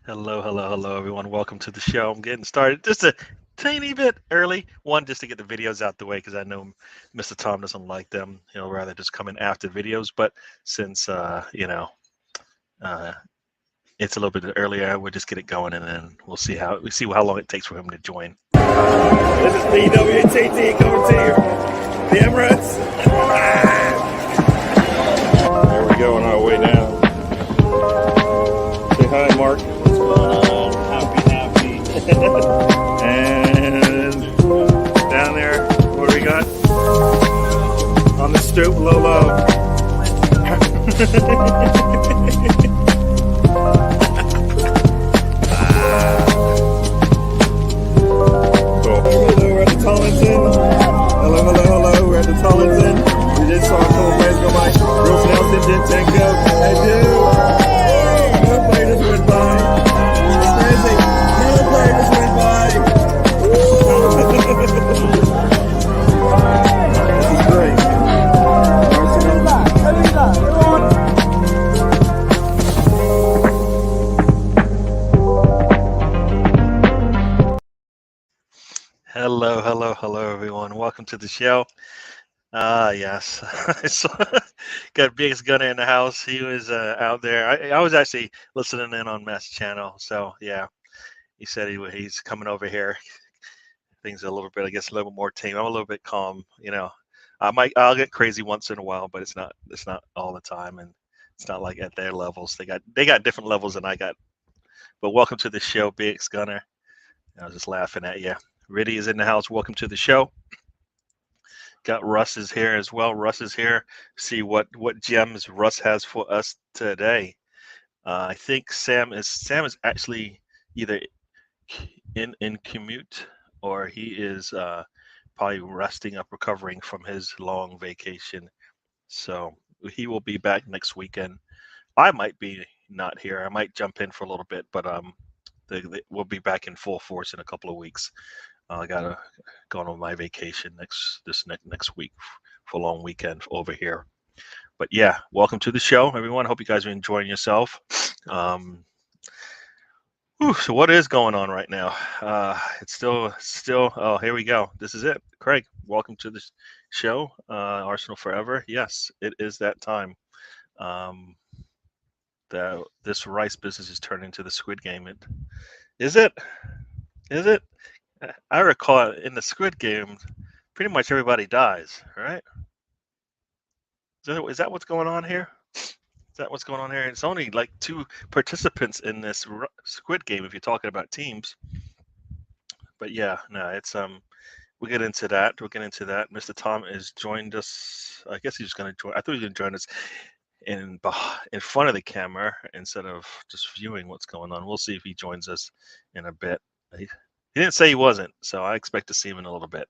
Hello, everyone. Welcome to the show. I'm getting started just a tiny bit early. One, just to get the videos out the way because I know Mr. Tom doesn't like them. He'll rather just come in after videos. But since uh, it's a little bit earlier, we'll just get it going, and then we see how long it takes for him to join. This is DWTT coming to you. The Emirates. There we go on our way down. Say hi, Mark. Happy. And down there, what do we got? On the stoop, low. Hello, we're at the Tollington. Hello, we're at the Tollington. We just saw a couple players go by. Bruce Nelson, Jintenko. Hey, dude. No player just went by. It's crazy. No player just went by. This is great. Hello, everyone. Welcome to the show. Yes, got biggest gunner in the house. He was out there. I was actually listening in on Matt's channel. So yeah, he said he's coming over here. Things are a little bit, I guess, a little more tame. I'm a little bit calm. I'll get crazy once in a while, but it's not all the time, and it's not like at their levels. They got different levels than I got. But welcome to the show, biggest gunner. I was just laughing at you. Riddy is in the house. Welcome to the show. Got Russ is here as well. Russ is here. See what gems Russ has for us today. I think Sam is actually either in commute or he is probably resting up, recovering from his long vacation. So he will be back next weekend. I might be not here. I might jump in for a little bit, but we'll be back in full force in a couple of weeks. I gotta go on my vacation next week for a long weekend over here. But yeah, welcome to the show, everyone. Hope you guys are enjoying yourself. So what is going on right now? It's still. Oh, here we go. This is it, Craig. Welcome to the show, Arsenal Forever. Yes, it is that time. Um, this rice business is turning into the Squid Game. Is it? Is it? I recall in the Squid Game, pretty much everybody dies, right? Is that what's going on here? Is that what's going on here? It's only like 2 participants in this Squid Game if you're talking about teams. But yeah, no, it's we'll get into that. We'll get into that. Mr. Tom has joined us. I guess he's going to join. I thought he was going to join us in front of the camera instead of just viewing what's going on. We'll see if he joins us in a bit. He didn't say he wasn't, so I expect to see him in a little bit.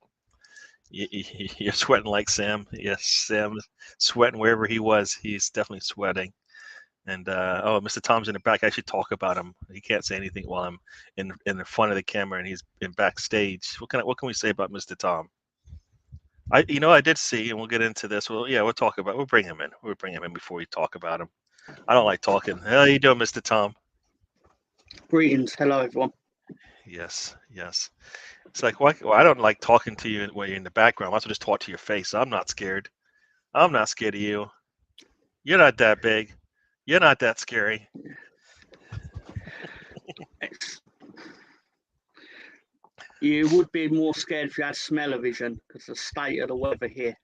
You're sweating like Sam. Yes, Sam sweating wherever he was. He's definitely sweating. And Mr. Tom's in the back. I should talk about him. He can't say anything while I'm in the front of the camera and he's in backstage. What can we say about Mr. Tom? I did see, and we'll get into this. Well, yeah, we'll talk about. We'll bring him in. We'll bring him in before we talk about him. I don't like talking. How you doing, Mr. Tom? Greetings, hello everyone. Yes. It's like, why? Well, I don't like talking to you when you're in the background. I have to just talk to your face. I'm not scared. I'm not scared of you. You're not that big. You're not that scary. You would be more scared if you had smell-o-vision because the state of the weather here.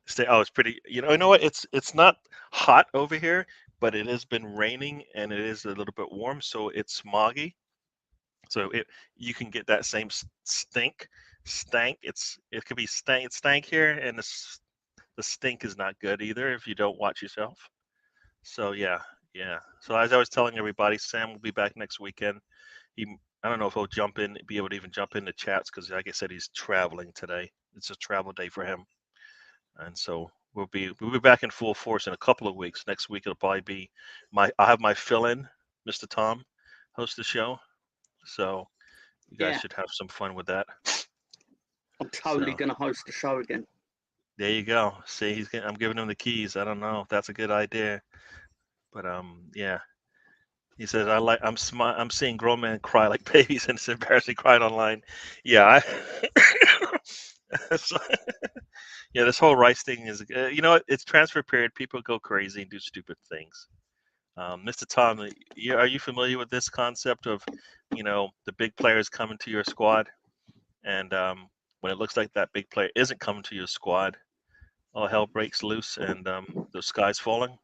It's pretty. You know what? It's not hot over here, but it has been raining and it is a little bit warm, so it's smoggy. So you can get that same stank. It could be stank here, and the stink is not good either if you don't watch yourself. So yeah. So as I was telling everybody, Sam will be back next weekend. I don't know if he'll be able to even jump in the chats because, like I said, he's traveling today. It's a travel day for him, and so we'll be back in full force in a couple of weeks. Next week it'll probably be I have my fill-in, Mr. Tom, host the show. So you guys should have some fun with that. I'm totally going to host the show again. There you go. See, I'm giving him the keys. I don't know if that's a good idea, but yeah. He says, I'm seeing grown men cry like babies, and it's embarrassing crying online. Yeah, so, yeah. This whole Rice thing is, you know, it's transfer period. People go crazy and do stupid things. Mr. Tom, are you familiar with this concept of, you know, the big players coming to your squad, and when it looks like that big player isn't coming to your squad, all hell breaks loose and the sky's falling?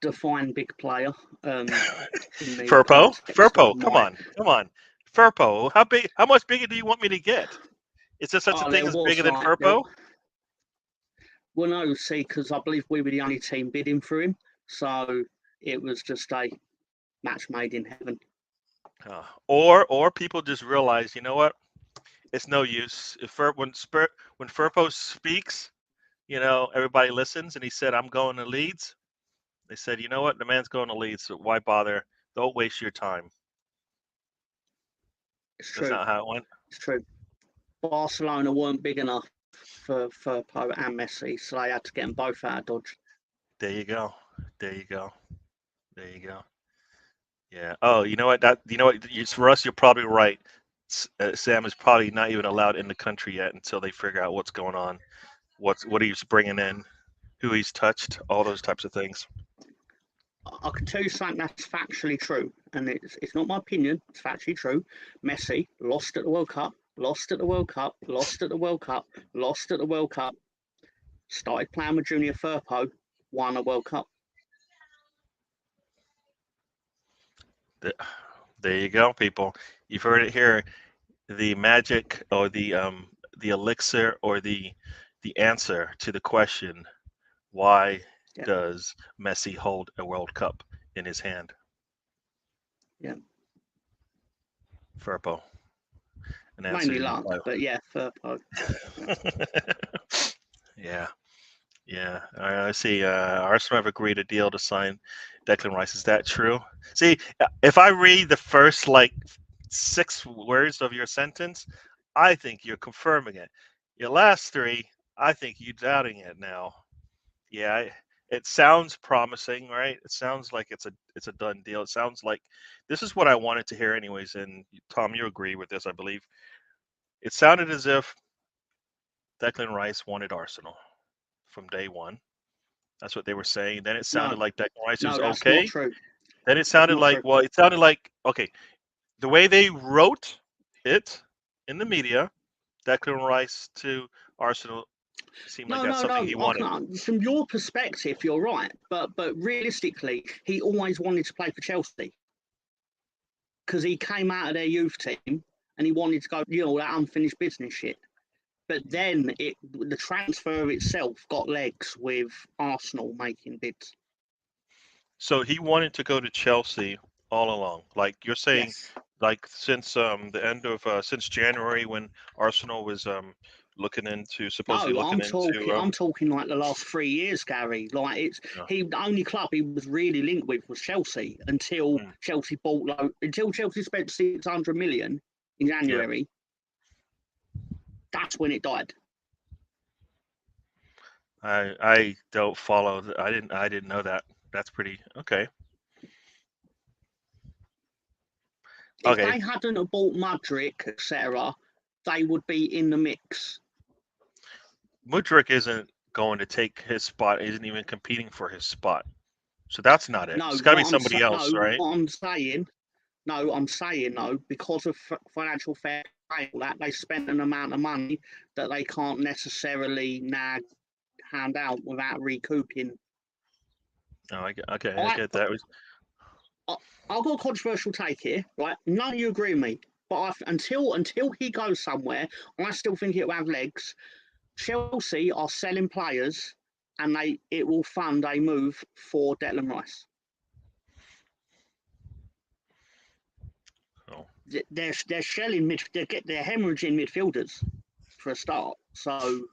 Define big player. In the Furpo, context of come my. on, Furpo. How much bigger do you want me to get? Is there such a Oh, thing there as was bigger than like there. Furpo? Well, no, see, because I believe we were the only team bidding for him, so it was just a match made in heaven. Or people just realize, you know what? It's no use. When Furpo speaks, you know, everybody listens, and he said, "I'm going to Leeds." They said, "You know what? The man's going to Leeds, so why bother? Don't waste your time." It's That's true. not how it went. It's true. Barcelona weren't big enough for Firpo and Messi, so they had to get them both out of Dodge. There you go. There you go. There you go. Yeah. Oh, you know what? For us, you're probably right. Sam is probably not even allowed in the country yet until they figure out what's going on, what he's bringing in, who he's touched, all those types of things. I can tell you something that's factually true, and it's not my opinion. It's factually true. Messi lost at the World Cup, lost at the World Cup, lost at the World Cup, lost at the World Cup. Started playing with Junior Firpo, won a World Cup. There you go, people. You've heard it here. The magic or the elixir or the answer to the question, why Yeah. does Messi hold a World Cup in his hand? Yeah. Firpo. An answer. Mainly luck, but yeah, Firpo. Yeah. Yeah. I see. Arsenal have agreed a deal to sign Declan Rice. Is that true? See, if I read the first like 6 words of your sentence, I think you're confirming it. Your last 3, I think you're doubting it now. Yeah, it sounds promising, right? It sounds like it's a done deal. It sounds like this is what I wanted to hear, anyways. And Tom, you agree with this, I believe. It sounded as if Declan Rice wanted Arsenal from day one. That's what they were saying. Then it sounded like Declan Rice was that's not okay. true. Then it sounded like, well, it sounded like, okay, the way they wrote it in the media, Declan Rice to Arsenal seemed like that's something he wanted. From your perspective, you're right, but realistically, he always wanted to play for Chelsea because he came out of their youth team and he wanted to go, you know, that unfinished business shit. But then the transfer itself got legs with Arsenal making bids. So he wanted to go to Chelsea all along. Like you're saying, Yes. like since the end of since January when Arsenal was supposedly looking into. I'm talking like the last 3 years, Gary. Like the only club he was really linked with was Chelsea until Chelsea spent 600 million in January. Yeah. That's when it died. I don't follow. I didn't know that. That's pretty okay. If they hadn't bought Mudryk, etc., they would be in the mix. Mudryk isn't going to take his spot. He isn't even competing for his spot. So that's not it. It's got to be somebody else, right? I'm saying, because of financial fair play, that they spent an amount of money that they can't necessarily now hand out without recouping. Oh, I get that. I've got a controversial take here, right? None of you agree with me, but until he goes somewhere, I still think it will have legs. Chelsea are selling players, and it will fund a move for Declan Rice. Oh. They're shelling they're hemorrhaging midfielders for a start, so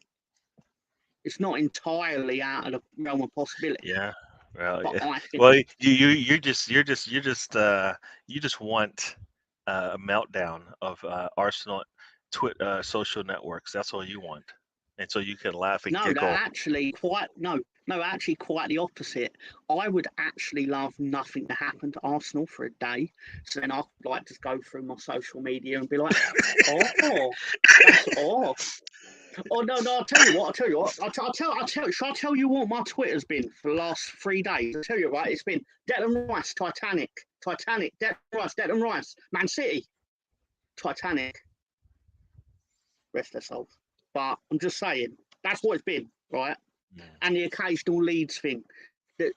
it's not entirely out of the realm of possibility. Yeah. Well, you just want a meltdown of Arsenal social networks. That's all you want, and so you can laugh and giggle. Actually No, actually, quite the opposite. I would actually love nothing to happen to Arsenal for a day. So then I'd like to go through my social media and be like, oh, that's oh. Oh no, I'll tell you what. Shall I tell you what my Twitter's been for the last 3 days? I'll tell you right. It's been Declan Rice, Titanic, Declan Rice, Man City, Titanic. Rest their souls. But I'm just saying that's what it's been, right? Yeah. And the occasional Leeds thing. That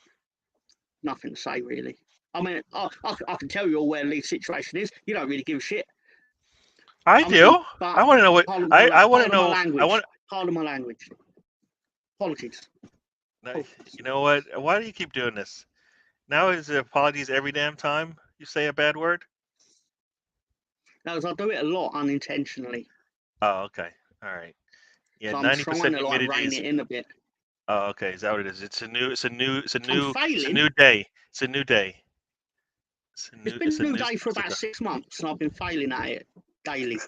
nothing to say really. I mean, I can tell you all where the Leeds situation is. You don't really give a shit. I do. But I want to know what I want to know. Pardon my language. Apologies. You know what? Why do you keep doing this? Now is it apologies every damn time you say a bad word? No, I do it a lot unintentionally. Oh, okay. All right. Yeah, So 90% like humidity rein is. it in a bit. Oh, okay. Is that what it is? It's a new day. It's a new day. It's been a new day for about 6 months, and I've been failing at it daily.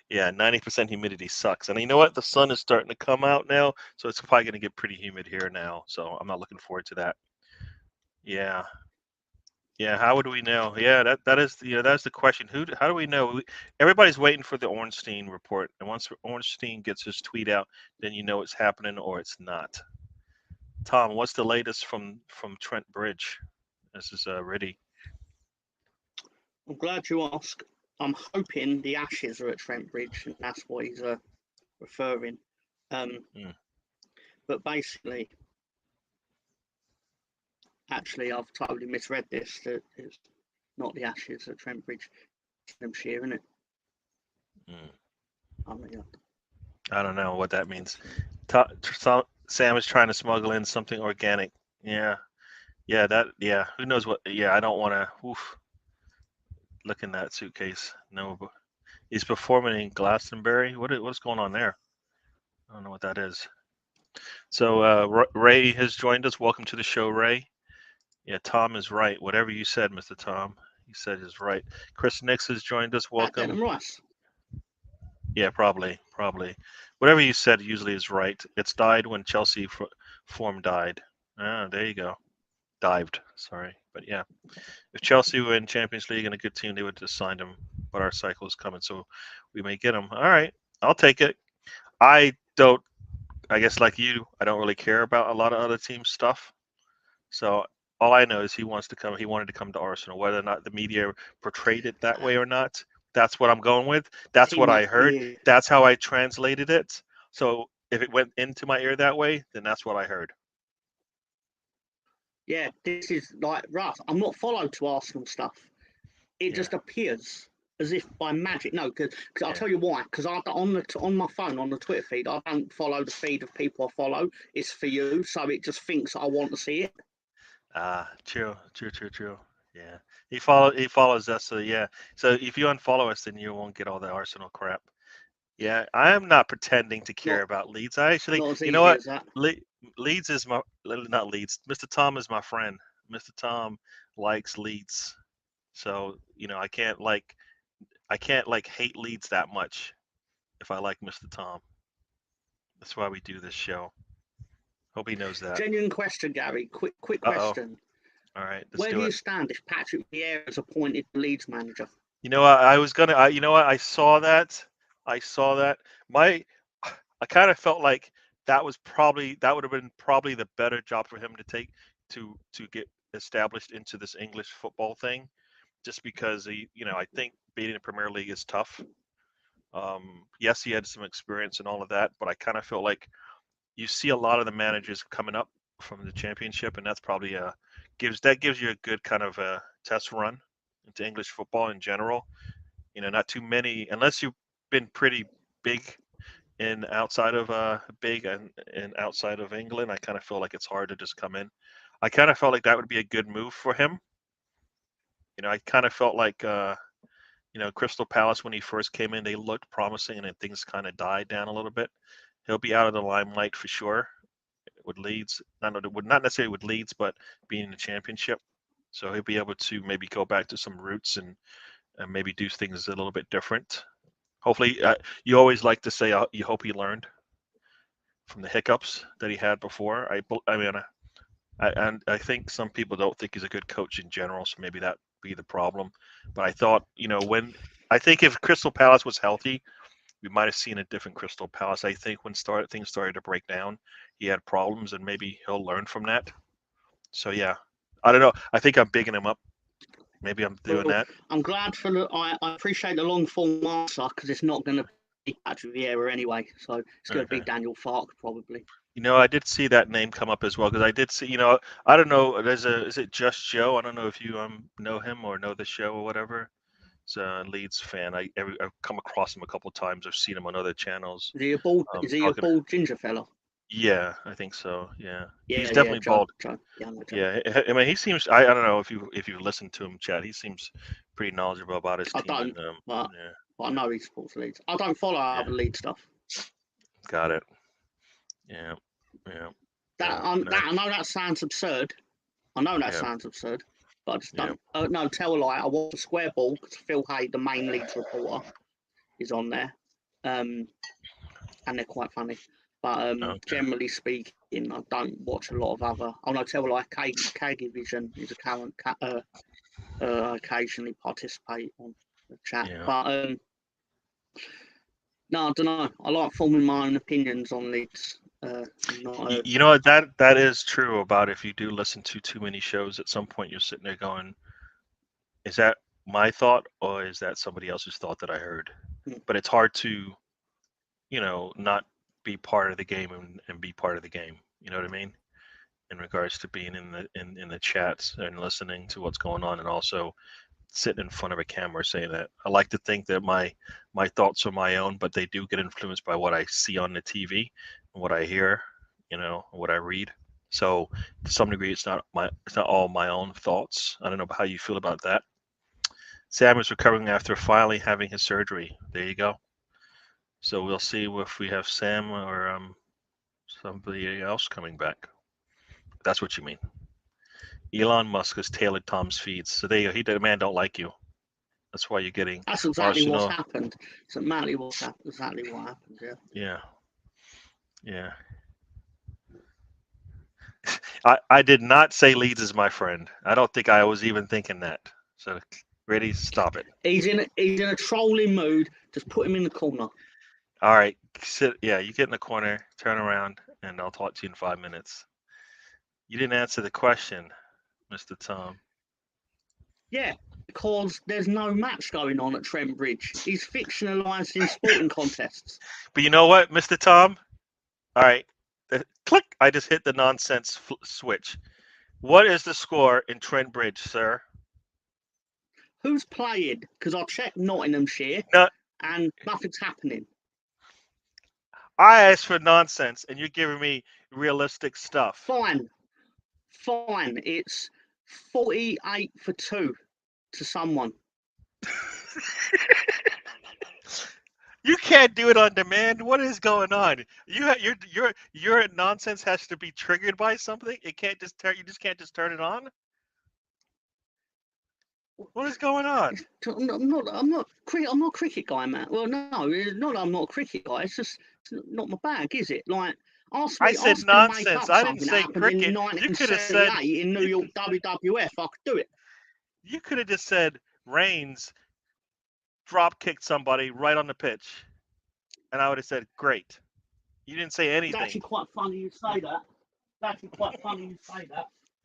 Yeah, 90% humidity sucks. And you know what? The sun is starting to come out now, so it's probably going to get pretty humid here now. So I'm not looking forward to that. Yeah. Yeah, how would we know? Yeah, that's the question. How do we know? Everybody's waiting for the Ornstein report, and once Ornstein gets his tweet out, then you know it's happening or it's not. Tom, what's the latest from Trent Bridge? This is Riddy. I'm glad you asked. I'm hoping the Ashes are at Trent Bridge, and that's what he's referring. But basically, actually, I've totally misread this. That it's not the Ashes at Trent Bridge, Hampshire, isn't it? I don't know what that means. Sam is trying to smuggle in something organic. Yeah. Who knows what? Yeah, I don't want to. Look in that suitcase. No, he's performing in Glastonbury. What's going on there? I don't know what that is. So Ray has joined us. Welcome to the show, Ray. Yeah, Tom is right. Whatever you said, Mr. Tom, you said is right. Chris Nix has joined us. Welcome. Rice. Yeah, probably. Whatever you said usually is right. It's died when Chelsea form died. Ah, there you go. Dived. Sorry, but yeah, if Chelsea were in Champions League and a good team, they would have signed him. But our cycle is coming, so we may get him. All right, I'll take it. I guess like you, I don't really care about a lot of other team stuff. So all I know is he wants to come. He wanted to come to Arsenal. Whether or not the media portrayed it that way or not, that's what I'm going with. That's what I heard. Yeah. That's how I translated it. So if it went into my ear that way, then that's what I heard. Yeah, this is like rough. I'm not followed to Arsenal stuff. It just appears as if by magic. No, because I'll tell you why. Because on my phone, on the Twitter feed, I don't follow the feed of people I follow. It's for you, so it just thinks I want to see it. True. Yeah, he follows us. So yeah. So if you unfollow us, then you won't get all the Arsenal crap. Yeah, I am not pretending to care about Leeds. I actually, you know what? Leeds is not Leeds. Mr. Tom is my friend. Mr. Tom likes Leeds, so I can't hate Leeds that much if I like Mr. Tom. That's why we do this show. Hope he knows that. Genuine question, Gary. Quick question. All right. Where do you stand if Patrick Vieira is appointed Leeds manager? I was gonna. You know what? I saw that. I kind of felt like that would have been probably the better job for him to take to get established into this English football thing, just because I think being in the Premier League is tough. Yes, he had some experience and all of that, but I kind of feel like you see a lot of the managers coming up from the Championship, and that's probably gives you a good kind of a test run into English football in general. Not too many, unless you've been pretty big in outside of outside of England. I kind of feel like it's hard to just come in. I kind of felt like that would be a good move for him. I kind of felt like Crystal Palace when he first came in, they looked promising, and then things kind of died down a little bit. He'll be out of the limelight for sure with Leeds. Not necessarily with Leeds, but being in the Championship. So he'll be able to maybe go back to some roots and maybe do things a little bit different. Hopefully, you always like to say you hope he learned from the hiccups that he had before. I mean, I think some people don't think he's a good coach in general, so maybe that be the problem. But I thought, I think if Crystal Palace was healthy, we might have seen a different Crystal Palace. I think when things started to break down, he had problems, and maybe he'll learn from that. So yeah, I don't know. I think I'm bigging him up. Maybe I'm doing that. I'm glad for the. I appreciate the long form answer because it's not going to be Patrick Vieira anyway. So it's going to be Daniel Farke probably. I did see that name come up as well because I did see. I don't know. Is it Just Joe? I don't know if you know him or know the show or whatever. He's a Leeds fan. I've come across him a couple of times. I've seen him on other channels. Is he a bald? Is he a bald ginger fella? Yeah, I think so. Yeah, he's Yeah, definitely Joe, bald. Joe. Yeah, I mean, he seems. I don't know if you listen to him, Chad. He seems pretty knowledgeable about his team. I don't, but I know he supports Leeds. I don't follow other Leeds stuff. Got it. Yeah. I know that sounds absurd. I know that sounds absurd, but I just don't. No, tell a lie. I watch the Square Ball because Phil Hay, the main Leeds reporter, is on there, and they're quite funny. But generally speaking, I don't watch a lot of other. Oh no, tell a lie. K Division is a current occasionally participate on the chat, but no, I don't know. I like forming my own opinions on Leeds. You know what, that is true about if you do listen to too many shows, at some point you're sitting there going, is that my thought or is that somebody else's thought that I heard? But it's hard to, not be part of the game and be part of the game. You know what I mean? In regards to being in the chats and listening to what's going on, and also sitting in front of a camera saying that. I like to think that my thoughts are my own, but they do get influenced by what I see on the TV and what I hear, what I read. So to some degree, it's not all my own thoughts. I don't know how you feel about that. Sam is recovering after finally having his surgery. There you go. So we'll see if we have Sam or somebody else coming back. That's what you mean. Elon Musk has tailored Tom's feeds. So there you go. The man don't like you. That's why you're getting. That's exactly what's happened. It's exactly what happened. Yeah. Yeah. I did not say Leeds is my friend. I don't think I was even thinking that. So ready, stop it. He's in a trolling mood. Just put him in the corner. All right, sit. Yeah, you get in the corner, turn around, and I'll talk to you in 5 minutes. You didn't answer the question, Mr. Tom. Yeah, because there's no match going on at Trent Bridge. He's fictionalised in sporting contests. But you know what, Mr. Tom? All right, click. I just hit the nonsense switch. What is the score in Trent Bridge, sir? Who's playing? Because I checked Nottinghamshire and nothing's happening. I asked for nonsense, and you're giving me realistic stuff. Fine. It's 48-2 to someone. You can't do it on demand. What is going on? Your nonsense has to be triggered by something. It can't just you just can't just turn it on. What is going on? I'm not a cricket guy, man. Well, no, not that I'm not a cricket guy. It's just not my bag, is it? Like, I said nonsense. I didn't say cricket. You could have said in New York WWF. I could do it. You could have just said Reigns drop kicked somebody right on the pitch, and I would have said great. You didn't say anything. It's actually quite funny you say that.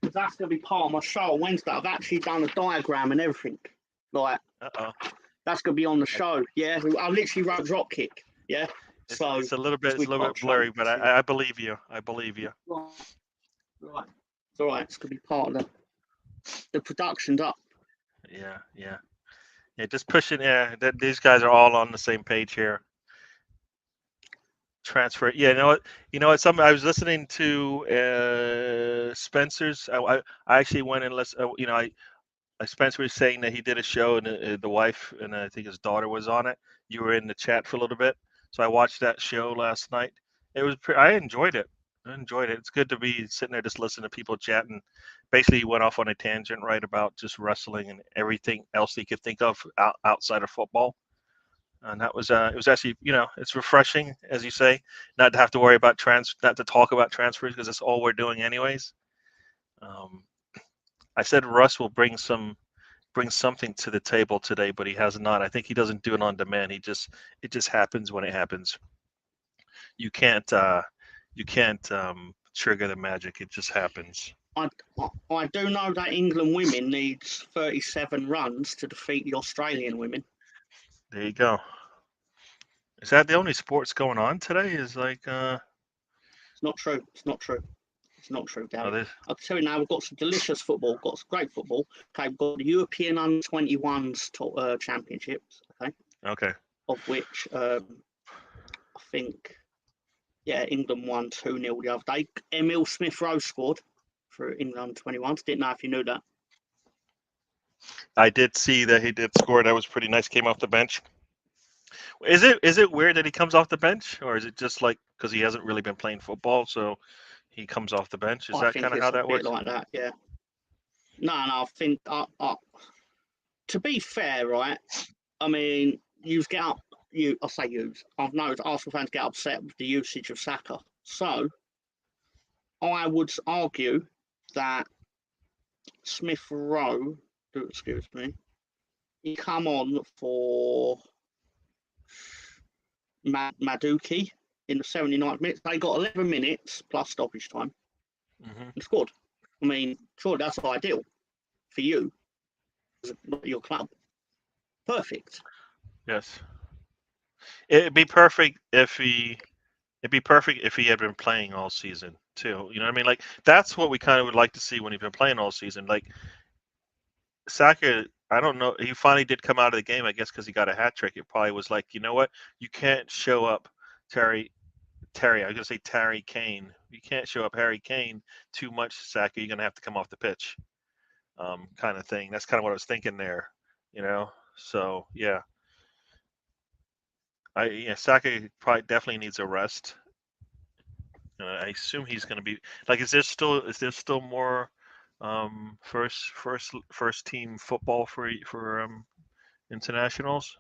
Because that's going to be part of my show on Wednesday. I've actually done a diagram and everything. Like, that's going to be on the show. Yeah, I literally wrote drop kick. Yeah, it's a little bit blurry, but I believe you. I believe you. Right. It's all right. It's going to be part of the production's up. Yeah. Just pushing. Yeah, these guys are all on the same page here. Transfer. Yeah, you know what? I was listening to Spencer's. I actually went and listened. Spencer was saying that he did a show and the wife and I think his daughter was on it. You were in the chat for a little bit, so I watched that show last night. I enjoyed it. It's good to be sitting there just listening to people chatting. Basically, he went off on a tangent, right, about just wrestling and everything else he could think of outside of football. and that was it was actually, it's refreshing, as you say, not to have to worry about not to talk about transfers, because that's all we're doing anyways. I said Russ will bring something to the table today, but he has not. I think he doesn't do it on demand. It just happens when it happens. You can't trigger the magic. It just happens. I do know that England women needs 37 runs to defeat the Australian women. There you go. Is that the only sports going on today? Is like It's not true. It's not true. It's not true, Gary. oh, I'll tell you now, we've got some delicious football. We've got some great football. Okay, we've got the European Under-21s championships. okay. Of which I think, England won 2-0 the other day. Emil Smith-Rowe scored for England Under-21s. Didn't know if you knew that. I did see that he did score. That was pretty nice. Came off the bench. Is it weird that he comes off the bench, or is it just like because he hasn't really been playing football, so he comes off the bench? Is that kind of how that works? Like that, yeah. No, I think to be fair, right? I mean, I've noticed Arsenal fans get upset with the usage of Saka. So I would argue that Smith-Rowe, he come on for Maduki in the 79th minute. They got 11 minutes plus stoppage time and scored. I mean, sure, that's ideal for you, your club. Perfect. Yes. It'd be perfect if he had been playing all season too. You know what I mean? Like that's what we kind of would like to see when he's been playing all season. Like Saka, I don't know. He finally did come out of the game, I guess, because he got a hat trick. It probably was like, you know what? You can't show up, Terry. I was gonna say Terry Kane. You can't show up Harry Kane too much, Saka. You're gonna have to come off the pitch, kind of thing. That's kind of what I was thinking there. So yeah. Saka probably definitely needs a rest. I assume he's going to be like. Is there still more first team football for internationals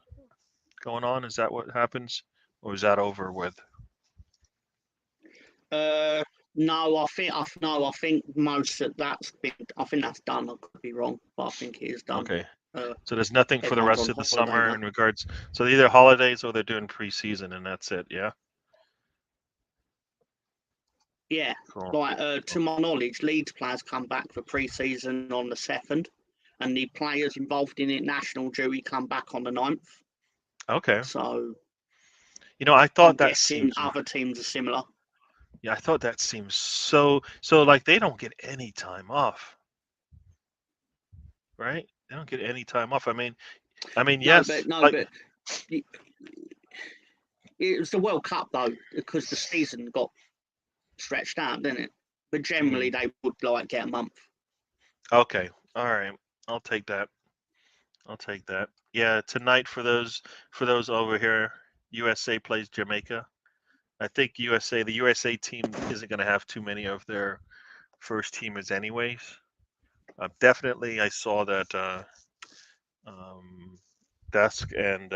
going on? Is that what happens, or is that over with? No, I think most of that's been. I think that's done. I could be wrong, but I think it is done. Okay. So there's nothing for the rest of the summer now. in regards. So they're either holidays or they're doing preseason, and that's it. Yeah. Yeah. Cool. Like to my knowledge, Leeds players come back for pre-season on the 2nd, and the players involved in international duty come back on the 9th. Okay. So. I thought that seemed. Other teams are similar. Yeah, I thought that seems so like they don't get any time off, right? They don't get any time off. I mean, yes. But it was the World Cup though, because the season got stretched out, didn't it? But generally, they would get a month. Okay, all right. I'll take that. Yeah, tonight for those over here, USA plays Jamaica. I think the USA team isn't going to have too many of their first teamers anyways. Definitely, I saw that Dusk and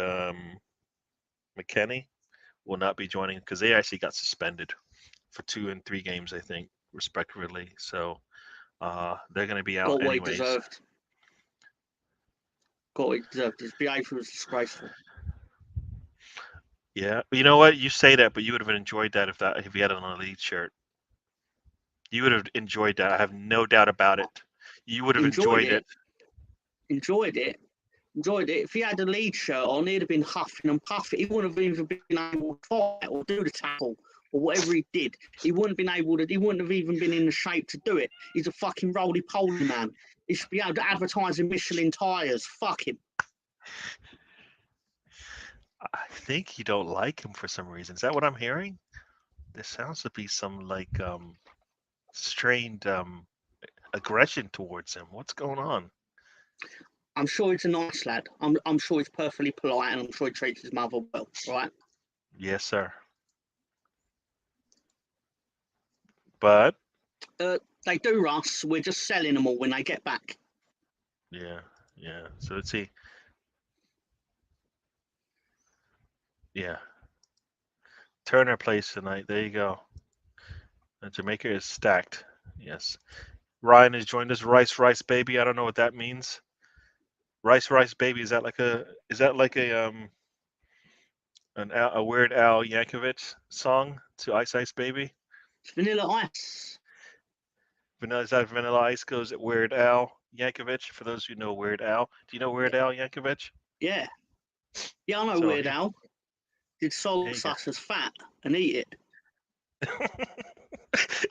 McKennie will not be joining because they actually got suspended for 2 and 3 games, I think, respectively. So they're going to be out anyways. Got what he deserved. His behaviour was disgraceful. Yeah, you know what? You say that, but you would have enjoyed that if you had it on a Leeds shirt. You would have enjoyed that. I have no doubt about it. You would have enjoyed it. Enjoyed it. If he had a Leeds shirt on, he'd have been huffing and puffing. He wouldn't have even been able to fight or do the tackle or whatever he did. He wouldn't have even been in the shape to do it. He's a fucking roly-poly man. He should be able to advertise in Michelin tyres. Fuck him. I think you don't like him for some reason. Is that what I'm hearing? There sounds to be some strained aggression towards him. What's going on? I'm sure he's a nice lad. I'm sure he's perfectly polite, and I'm sure he treats his mother well. Right? Yes, sir. But they do, Russ. We're just selling them all when they get back. Yeah. So let's see. Yeah. Turner plays tonight. There you go. Jamaica is stacked. Yes. Ryan has joined us. Rice baby. I don't know what that means. Rice baby. Is that like a a Weird Al Yankovic song to Ice Baby? It's Vanilla Ice. Is that Vanilla Ice goes at Weird Al Yankovic? For those who know Weird Al, do you know Weird Al Yankovic? Yeah. Yeah, I know So Weird Al. Did there salt you go. such as fat and eat it.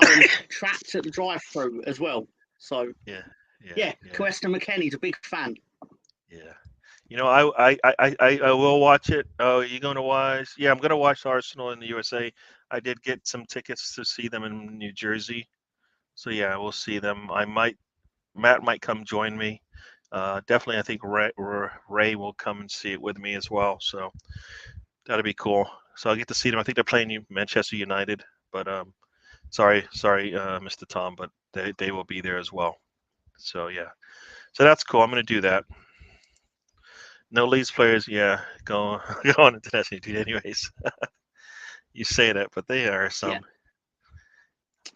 And trapped at the drive-through as well. So yeah, Cuesta McKenny's a big fan. Yeah. You know, I will watch it. Oh, you going to watch? Yeah, I'm going to watch Arsenal in the USA. I did get some tickets to see them in New Jersey. So yeah, we'll see them. Matt might come join me. Definitely, I think Ray will come and see it with me as well. So that'll be cool. So I'll get to see them. I think they're playing Manchester United. But sorry, Mr. Tom, but they will be there as well. So yeah, so that's cool. I'm going to do that. No Leeds players, yeah, go on international dude. Anyways, you say that, but they are some. Yeah.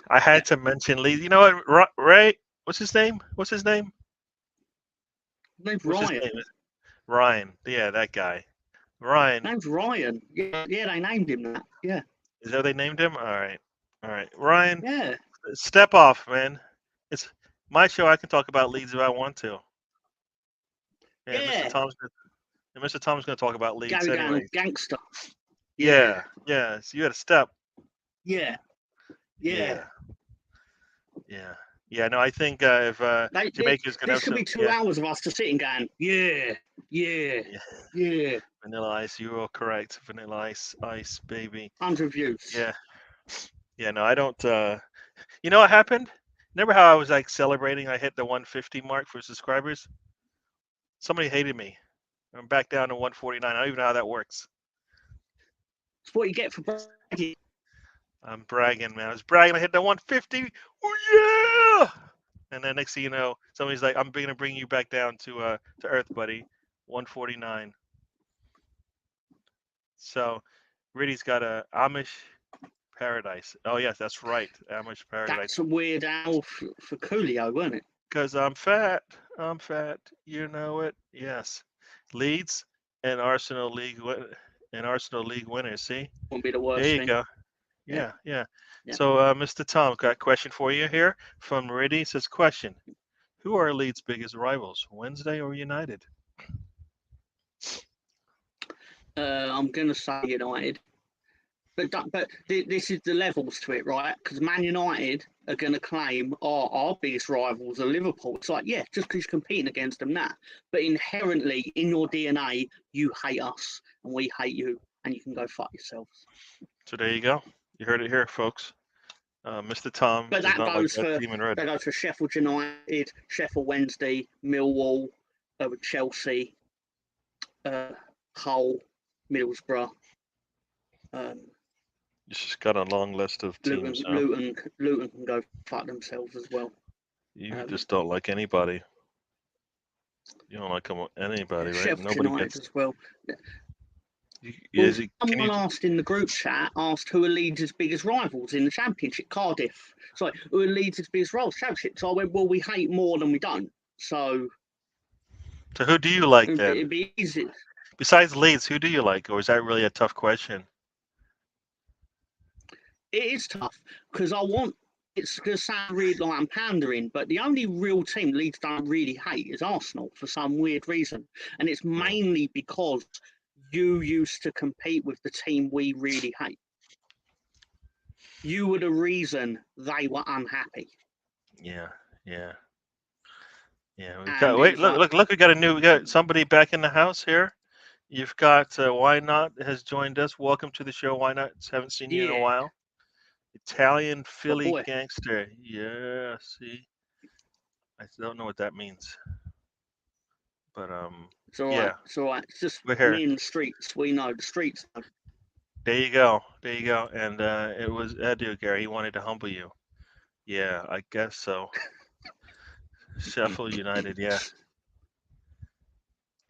I had to mention Leeds. You know what, Ray? What's his name? Name's What's Ryan. his name? Ryan. Yeah, that guy. Ryan. Name's Ryan. Yeah, they named him that. Yeah. Is that what they named him? All right. Ryan, Yeah. step off, man. It's my show. I can talk about Leeds if I want to. Yeah, Yeah. Mr. Tom's going to talk about Leeds Gary anyway. Gangster. Yeah. So you had a step. Yeah. No, I think if Jamaica's going to have this could be 2 hours of us just sitting going, yeah. Vanilla Ice, you are correct. Vanilla Ice, baby. 100 views. Yeah. No, I don't. You know what happened? Remember how I was like celebrating? I hit the 150 mark for subscribers. Somebody hated me. I'm back down to 149. I don't even know how that works. It's what you get for bragging. I'm bragging, man. I was bragging. I hit the 150. Oh yeah! And then next thing you know, somebody's like, "I'm gonna bring you back down to Earth, buddy." 149. So, Riddy's got a Amish Paradise. Oh yes, that's right, Amish Paradise. That's a Weird Al for Coolio, wasn't it? Because I'm fat. You know it. Yes. Leeds and Arsenal League winners. See? Wouldn't be the worst There you thing. go. Yeah. So, Mr. Tom, got a question for you here from Riddy. It says, question: who are Leeds' biggest rivals, Wednesday or United? I'm gonna say United, but this is the levels to it, right? Because Man United are gonna claim our biggest rivals are Liverpool. It's like, yeah, just because you're competing against them, that. But inherently, in your DNA, you hate us and we hate you, and you can go fuck yourselves. So there you go. You heard it here, folks. Mr. Tom. But that goes for Red. That goes for Sheffield United, Sheffield Wednesday, Millwall, Chelsea, Hull, Middlesbrough. You just got a long list of teams. Luton can go fuck themselves as well. You just don't like anybody. You don't like anybody, right? Sheffield Nobody United gets. as well. Someone asked in the group chat, who are Leeds' biggest rivals in the Championship, Cardiff. It's like, who are Leeds' biggest rivals, Championship? So I went, well, we hate more than we don't. So who do you like then? It'd be easy. Besides Leeds, who do you like? Or is that really a tough question? It is tough because it's going to sound really like I'm pandering, but the only real team Leeds don't really hate is Arsenal for some weird reason. And it's mainly because you used to compete with the team we really hate. You were the reason they were unhappy. Yeah. Wait, look! We got somebody back in the house here. You've got Why Not has joined us. Welcome to the show. Why Not? Haven't seen you in a while. Italian Philly gangster. Yeah. See, I don't know what that means, but It's all right. Yeah. It's all right. It's just We're here. me in the streets. We know the streets. There you go. And it was Edu, Gary. He wanted to humble you. Yeah, I guess so. Sheffield United, yeah.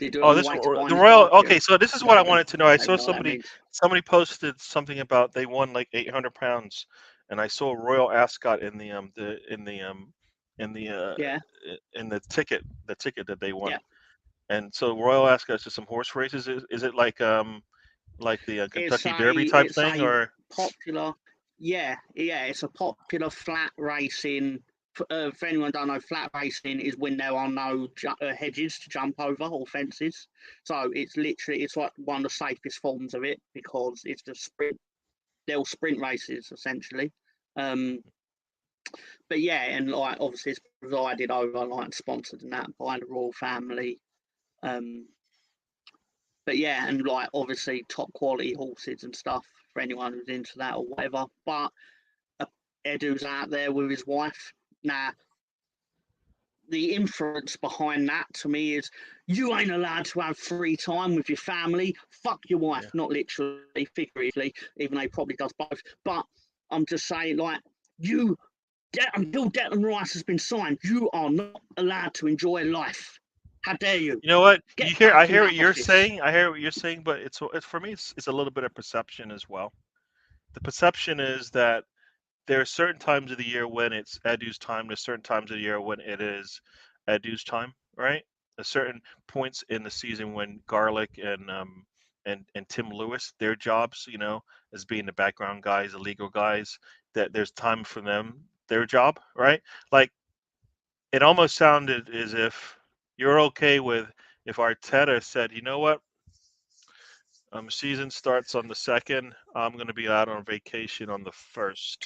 They do it Oh, on the this way to the buying the Royal. car. Okay, so this is what I wanted to know. I Don't saw know what that means. somebody posted something about they won like 800 pounds, and I saw Royal Ascot in the in the Yeah, in the ticket that they won. yeah. And so Royal Ascot is just some horse races. Is it like the It's Kentucky Derby type it's thing, a or popular, yeah. It's a popular flat racing. For anyone who don't know, flat racing is when there are no hedges to jump over or fences. So it's like one of the safest forms of it because it's the sprint. They're all sprint races essentially. Um, but yeah, and like obviously it's provided over, like sponsored and that by the royal family. Um, but yeah, and like obviously top quality horses and stuff for anyone who's into that or whatever. But Edu's out there with his wife. Now, the inference behind that to me is you ain't allowed to have free time with your family. Fuck your wife, yeah. not literally, figuratively, even though he probably does both. But I'm just saying, like, you, until Declan Rice has been signed, you are not allowed to enjoy life. How dare you? You know what? Get I back in hear that what you're office. saying. I hear what you're saying, but it's for me. It's a little bit of perception as well. The perception is that there are certain times of the year when it's Edu's time. There's certain times of the year when it is Edu's time, right? There's certain points in the season when Garlic and Tim Lewis, their jobs, as being the background guys, the legal guys, that there's time for them, their job, right? Like it almost sounded as if you're okay with if Arteta said, you know what, season starts on the 2nd. I'm going to be out on vacation on the 1st.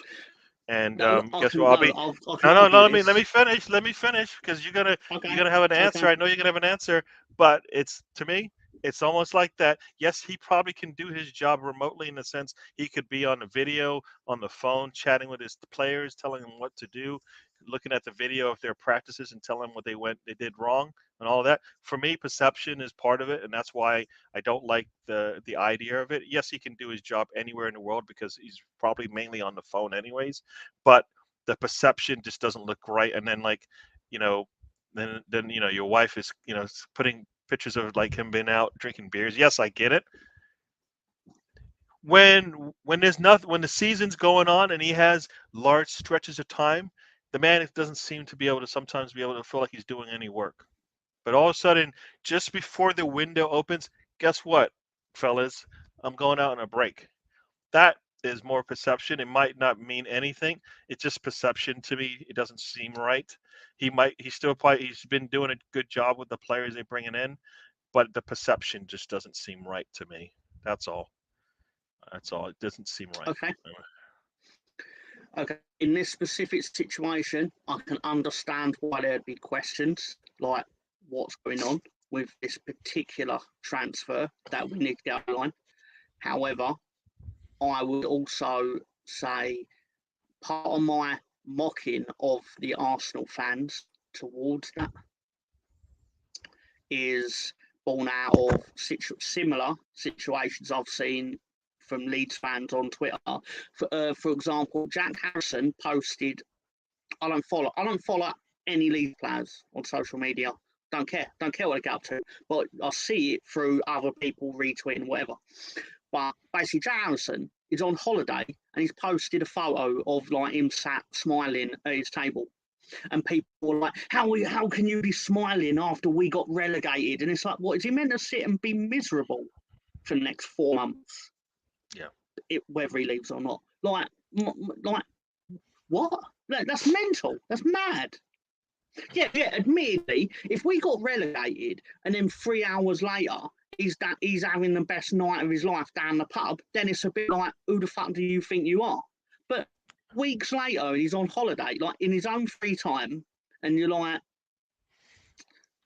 And No, guess what? I'll be I can no, no, no. argue Let this. me finish. Let me finish because you're Okay, gonna have an okay. answer. I know you're gonna have an answer, but it's to me, it's almost like that. Yes, he probably can do his job remotely in the sense he could be on the video, on the phone, chatting with his players, telling them what to do, looking at the video of their practices and telling them what they did wrong and all of that. For me, perception is part of it, and that's why I don't like the idea of it. Yes, he can do his job anywhere in the world because he's probably mainly on the phone anyways, but the perception just doesn't look right. And then you know, then your wife is putting pictures of like him being out drinking beers. Yes, I get it. When there's nothing, when the season's going on and he has large stretches of time, the man doesn't seem to be able to sometimes be able to feel like he's doing any work. But all of a sudden, just before the window opens, guess what, fellas? I'm going out on a break. That is more perception. It might not mean anything. It's just perception to me. It doesn't seem right. He's been doing a good job with the players they're bringing in, but the perception just doesn't seem right to me. That's all. That's all. It doesn't seem right. Okay. Okay. In this specific situation, I can understand why there'd be questions like what's going on with this particular transfer that we need to get online. However, I would also say part of my mocking of the Arsenal fans towards that is born out of similar situations I've seen from Leeds fans on Twitter. For example, Jack Harrison posted, I don't follow any Leeds players on social media. Don't care what they get up to, but I see it through other people retweeting whatever. But basically, Jack Harrison is on holiday and he's posted a photo of like him sat smiling at his table. And people were like, how can you be smiling after we got relegated? And it's like, what, is he meant to sit and be miserable for the next 4 months? Yeah. Whether he leaves or not. Like what? That's mental. That's mad. Yeah, admittedly, if we got relegated and then 3 hours later he's having the best night of his life down the pub, then it's a bit like, who the fuck do you think you are? But weeks later, he's on holiday, like in his own free time, and you're like,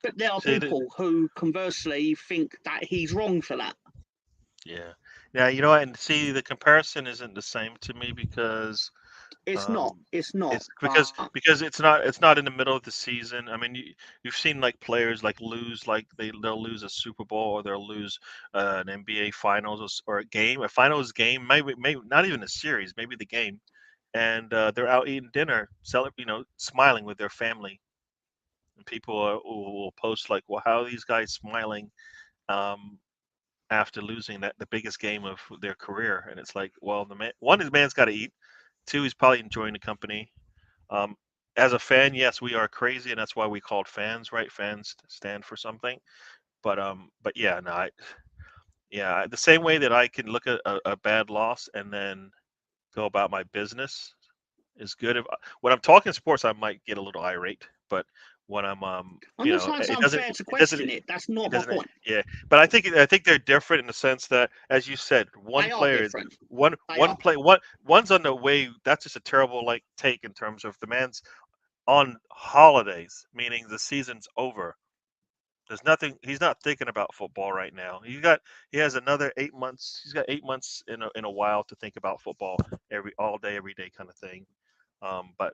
but there are people who conversely think that he's wrong for that. Yeah. Yeah, and see, the comparison isn't the same to me because it's not. It's because it's not in the middle of the season. I mean, you've seen like players like lose, like they'll lose a Super Bowl or they'll lose an NBA Finals or a finals game, maybe not even a series, maybe the game, and they're out eating dinner, smiling with their family. And people will post like, "Well, how are these guys smiling after losing the biggest game of their career?" And it's like, well, his man's got to eat. Two, he's probably enjoying the company. Um, as a fan, yes, we are crazy, and that's why we called fans, right? Fans stand for something. But yeah, no, yeah, the same way that I can look at a bad loss and then go about my business is good. When I'm talking sports, I might get a little irate, but when I'm not saying it's it unfair to question it. That's not my point. yeah. But I think they're different in the sense that, as you said, one They are player, different. one They one are. play, one's on the way. That's just a terrible like take in terms of the man's on holidays, meaning the season's over. There's nothing. He's not thinking about football right now. He has another 8 months. He's got 8 months in a while to think about football all day, every day kind of thing. But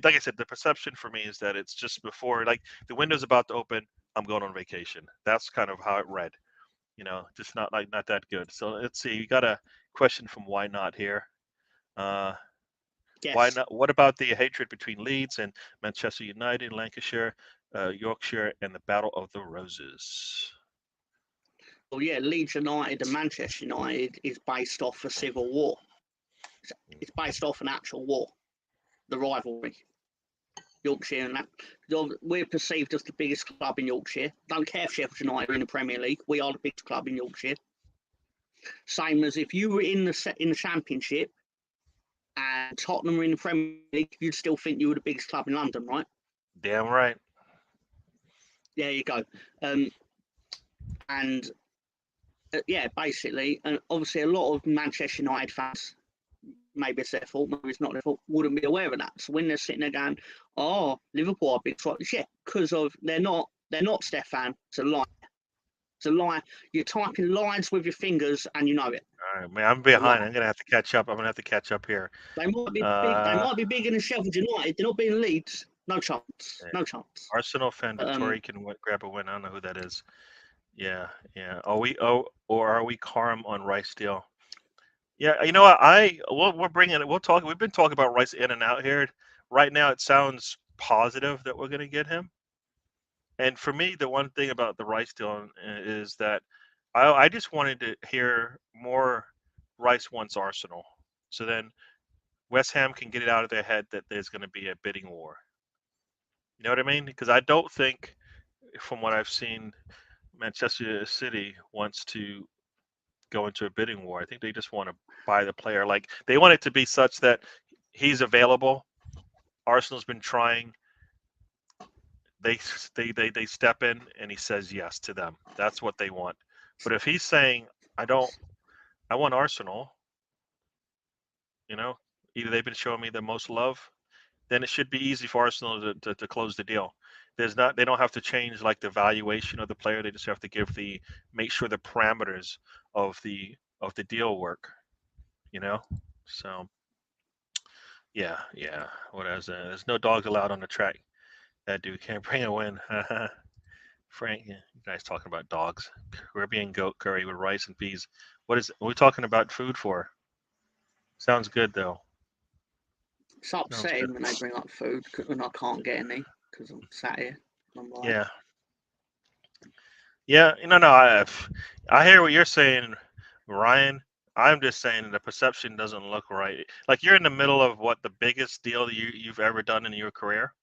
like I said, the perception for me is that it's just before, like the window's about to open. I'm going on vacation. That's kind of how it read. Just not that good. So let's see. You got a question from Why Not here. Uh, Why Yes. not? What about the hatred between Leeds and Manchester United, Lancashire, Yorkshire, and the Battle of the Roses? Well, yeah, Leeds United and Manchester United is based off a civil war. It's based off an actual war, the rivalry. Yorkshire and that. We're perceived as the biggest club in Yorkshire. Don't care if Sheffield United are in the Premier League. We are the biggest club in Yorkshire. Same as if you were in the Championship and Tottenham were in the Premier League, you'd still think you were the biggest club in London, right? Damn right. There you go. And yeah, basically, and obviously a lot of Manchester United fans, maybe it's their fault, maybe it's not their fault, wouldn't be aware of that. So when they're sitting there going, "Oh, Liverpool are big rivals," yeah, because of they're not, Stefan. It's a lie. It's a lie. You're typing lines with your fingers, and you know it. All right, man. I'm behind. I'm gonna have to catch up. I'm gonna have to catch up here. They might be big. They might be bigger than Sheffield United. They're not being Leeds. No chance. No chance. Arsenal fan Victoria can grab a win. I don't know who that is. Yeah, yeah. Or are we Carm on Rice deal? Yeah, you know what? We're bringing it. We'll talk. We've been talking about Rice in and out here. Right now, it sounds positive that we're gonna get him. And for me, the one thing about the Rice deal is that I just wanted to hear more Rice wants Arsenal. So then West Ham can get it out of their head that there's going to be a bidding war. You know what I mean? Because I don't think, from what I've seen, Manchester City wants to go into a bidding war. I think they just want to buy the player. Like they want it to be such that he's available. Arsenal's been trying. They step in and he says yes to them. That's what they want. But if he's saying I want Arsenal, either they've been showing me the most love, then it should be easy for Arsenal to close the deal. They don't have to change like the valuation of the player. They just have to make sure the parameters of the deal work. So yeah. What else? There's no dogs allowed on the track. That dude can't bring a win. Frank, you guys talking about dogs? Caribbean goat curry with rice and peas. What are we talking about food for? Sounds good though. It's upsetting when they bring up food when I can't get any because I'm sat here. I'm like, yeah. No. I hear what you're saying, Ryan. I'm just saying the perception doesn't look right. Like you're in the middle of what the biggest deal you've ever done in your career,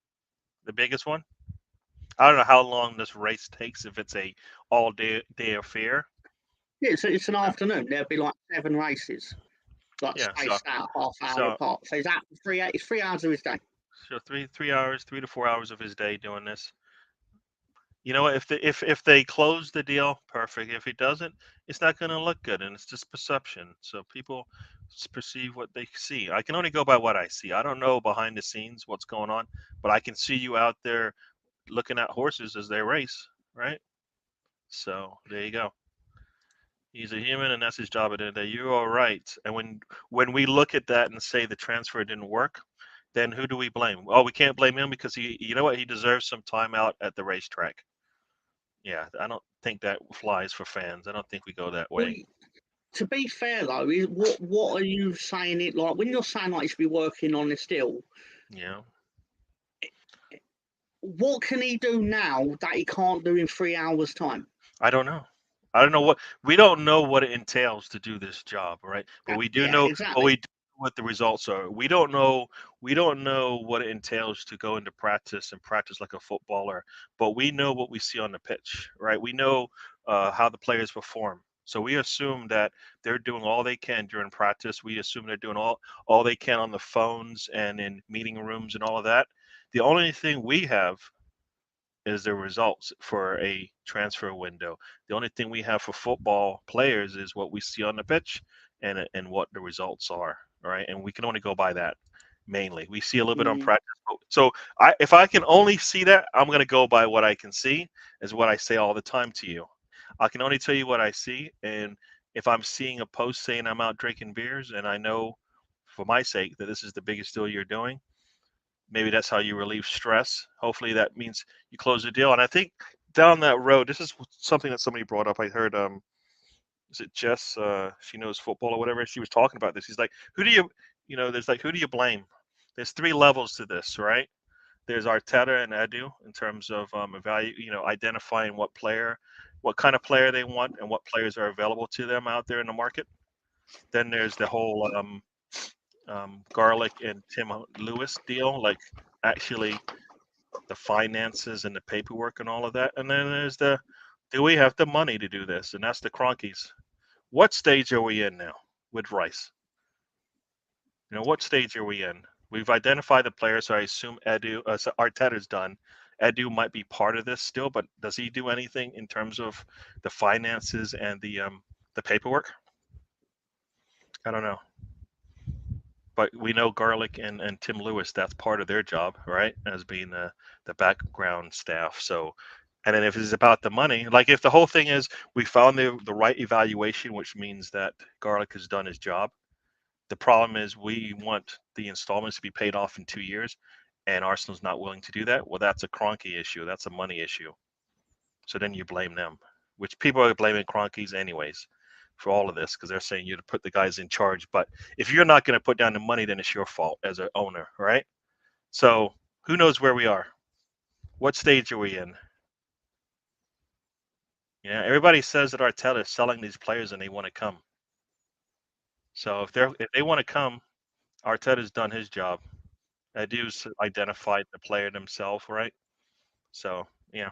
the biggest one. I don't know how long this race takes. If it's a all day affair. Yeah, it's an afternoon. There'll be like 7 races, like spaced out half-hour apart. So it's 3 hours of his day. So 3 hours, 3 to 4 hours of his day doing this. You know, if they close the deal, perfect. If he doesn't, it's not going to look good, and it's just perception. So people perceive what they see. I can only go by what I see. I don't know behind the scenes what's going on, but I can see you out there looking at horses as they race, right? So there you go. He's a human, and that's his job at the end of the day. You're all right. And when we look at that and say the transfer didn't work, then who do we blame? Oh, we can't blame him because you know what? He deserves some time out at the racetrack. Yeah, I don't think that flies for fans. I don't think we go that way. Well, to be fair though, what are you saying it like when you're saying like you should be working on this deal? Yeah. what can he do now that he can't do in 3 hours' time? I don't know. I don't know we don't know what it entails to do this job, right? But we do Yeah, know, but exactly. we do know what the results are. We don't know what it entails to go into practice and practice like a footballer, but we know what we see on the pitch, right? We know how the players perform. So we assume that they're doing all they can during practice. We assume they're doing all they can on the phones and in meeting rooms and all of that. The only thing we have is the results for a transfer window. The only thing we have for football players is what we see on the pitch and what the results are, right? And we can only go by that mainly. We see a little bit on practice. So if I can only see that, I'm going to go by what I can see, is what I say all the time to you. I can only tell you what I see, and if I'm seeing a post saying I'm out drinking beers, and I know for my sake that this is the biggest deal you're doing, maybe that's how you relieve stress. Hopefully that means you close the deal. And I think down that road, this is something that somebody brought up. I heard, is it Jess? She knows football or whatever. She was talking about this. He's like, there's like, who do you blame? There's 3 levels to this, right? There's Arteta and Edu in terms of identifying what kind of player they want and what players are available to them out there in the market. Then there's the whole Garlic and Tim Lewis deal, like actually the finances and the paperwork and all of that. And then there's do we have the money to do this? And that's the Cronkies. What stage are we in now with Rice? What stage are we in? We've identified the players, so I assume Arteta's done. Edu might be part of this still, but does he do anything in terms of the finances and the paperwork? I don't know. But we know Garlic and Tim Lewis, that's part of their job, right? As being the background staff. So, and then if it's about the money, like if the whole thing is we found the right evaluation, which means that Garlic has done his job. The problem is we want the installments to be paid off in 2 years, and Arsenal's not willing to do that. Well, that's a Kroenke issue. That's a money issue. So then you blame them, which people are blaming Kroenkes anyways for all of this because they're saying you to put the guys in charge. But if you're not going to put down the money, then it's your fault as an owner, right? So who knows where we are? What stage are we in? Yeah, everybody says that Arteta is selling these players and they want to come. So if they want to come, Arteta's done his job. Edu's identified the player himself, right? So yeah,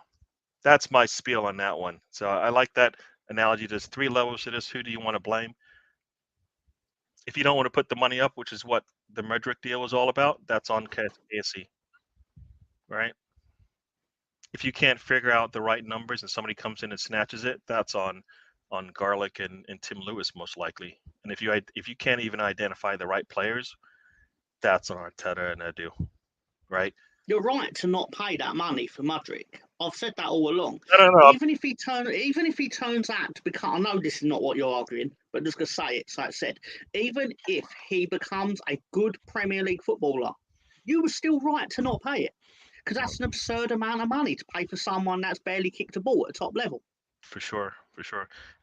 that's my spiel on that one. So I like that analogy. There's 3 levels to this. Who do you want to blame? If you don't want to put the money up, which is what the Mudryk deal was all about, that's on KSE, right? If you can't figure out the right numbers and somebody comes in and snatches it, that's on Garlic and Tim Lewis most likely. And if you can't even identify the right players, that's on Arteta and Edu, right? You're right to not pay that money for Mudryk. I've said that all along. No. Even if he turns out to become, I know this is not what you're arguing, but I'm just gonna say it. So it said, even if he becomes a good Premier League footballer, you were still right to not pay it because that's an absurd amount of money to pay for someone that's barely kicked a ball at top level. For sure.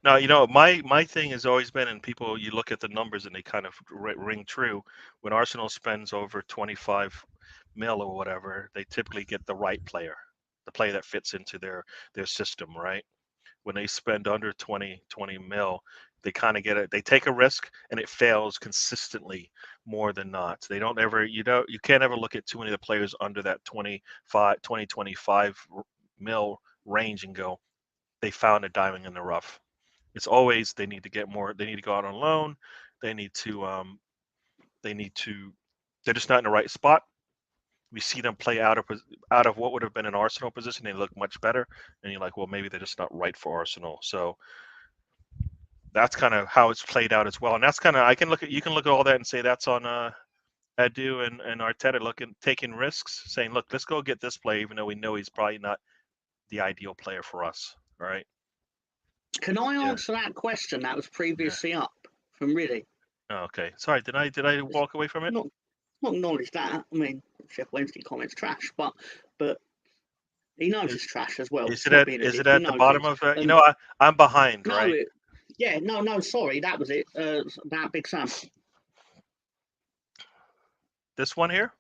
Now, my thing has always been, and people, you look at the numbers and they kind of ring true. When Arsenal spends over 25 mil or whatever, they typically get the right player, the player that fits into their system, right? When they spend under 20 mil, they kind of get it. They take a risk and it fails consistently more than not. They don't ever, you can't ever look at too many of the players under that 25 mil range and go, they found a diamond in the rough. It's always they need to get more. They need to go out on loan. They need to. They're just not in the right spot. We see them play out of what would have been an Arsenal position. They look much better, and you're like, well, maybe they're just not right for Arsenal. So that's kind of how it's played out as well. And that's kind of you can look at all that and say that's on Edu and Arteta taking risks, saying, look, let's go get this player, even though we know he's probably not the ideal player for us. Right. Can I answer that question that was previously up from Riddy? Oh, okay. Sorry, did I walk away from it? Not acknowledge that. I mean, Chef Wednesday comments trash, but he knows it's trash as well. Is it at the bottom of that? I'm behind, no, right? No, sorry, that was it. That Big Sam. This one here?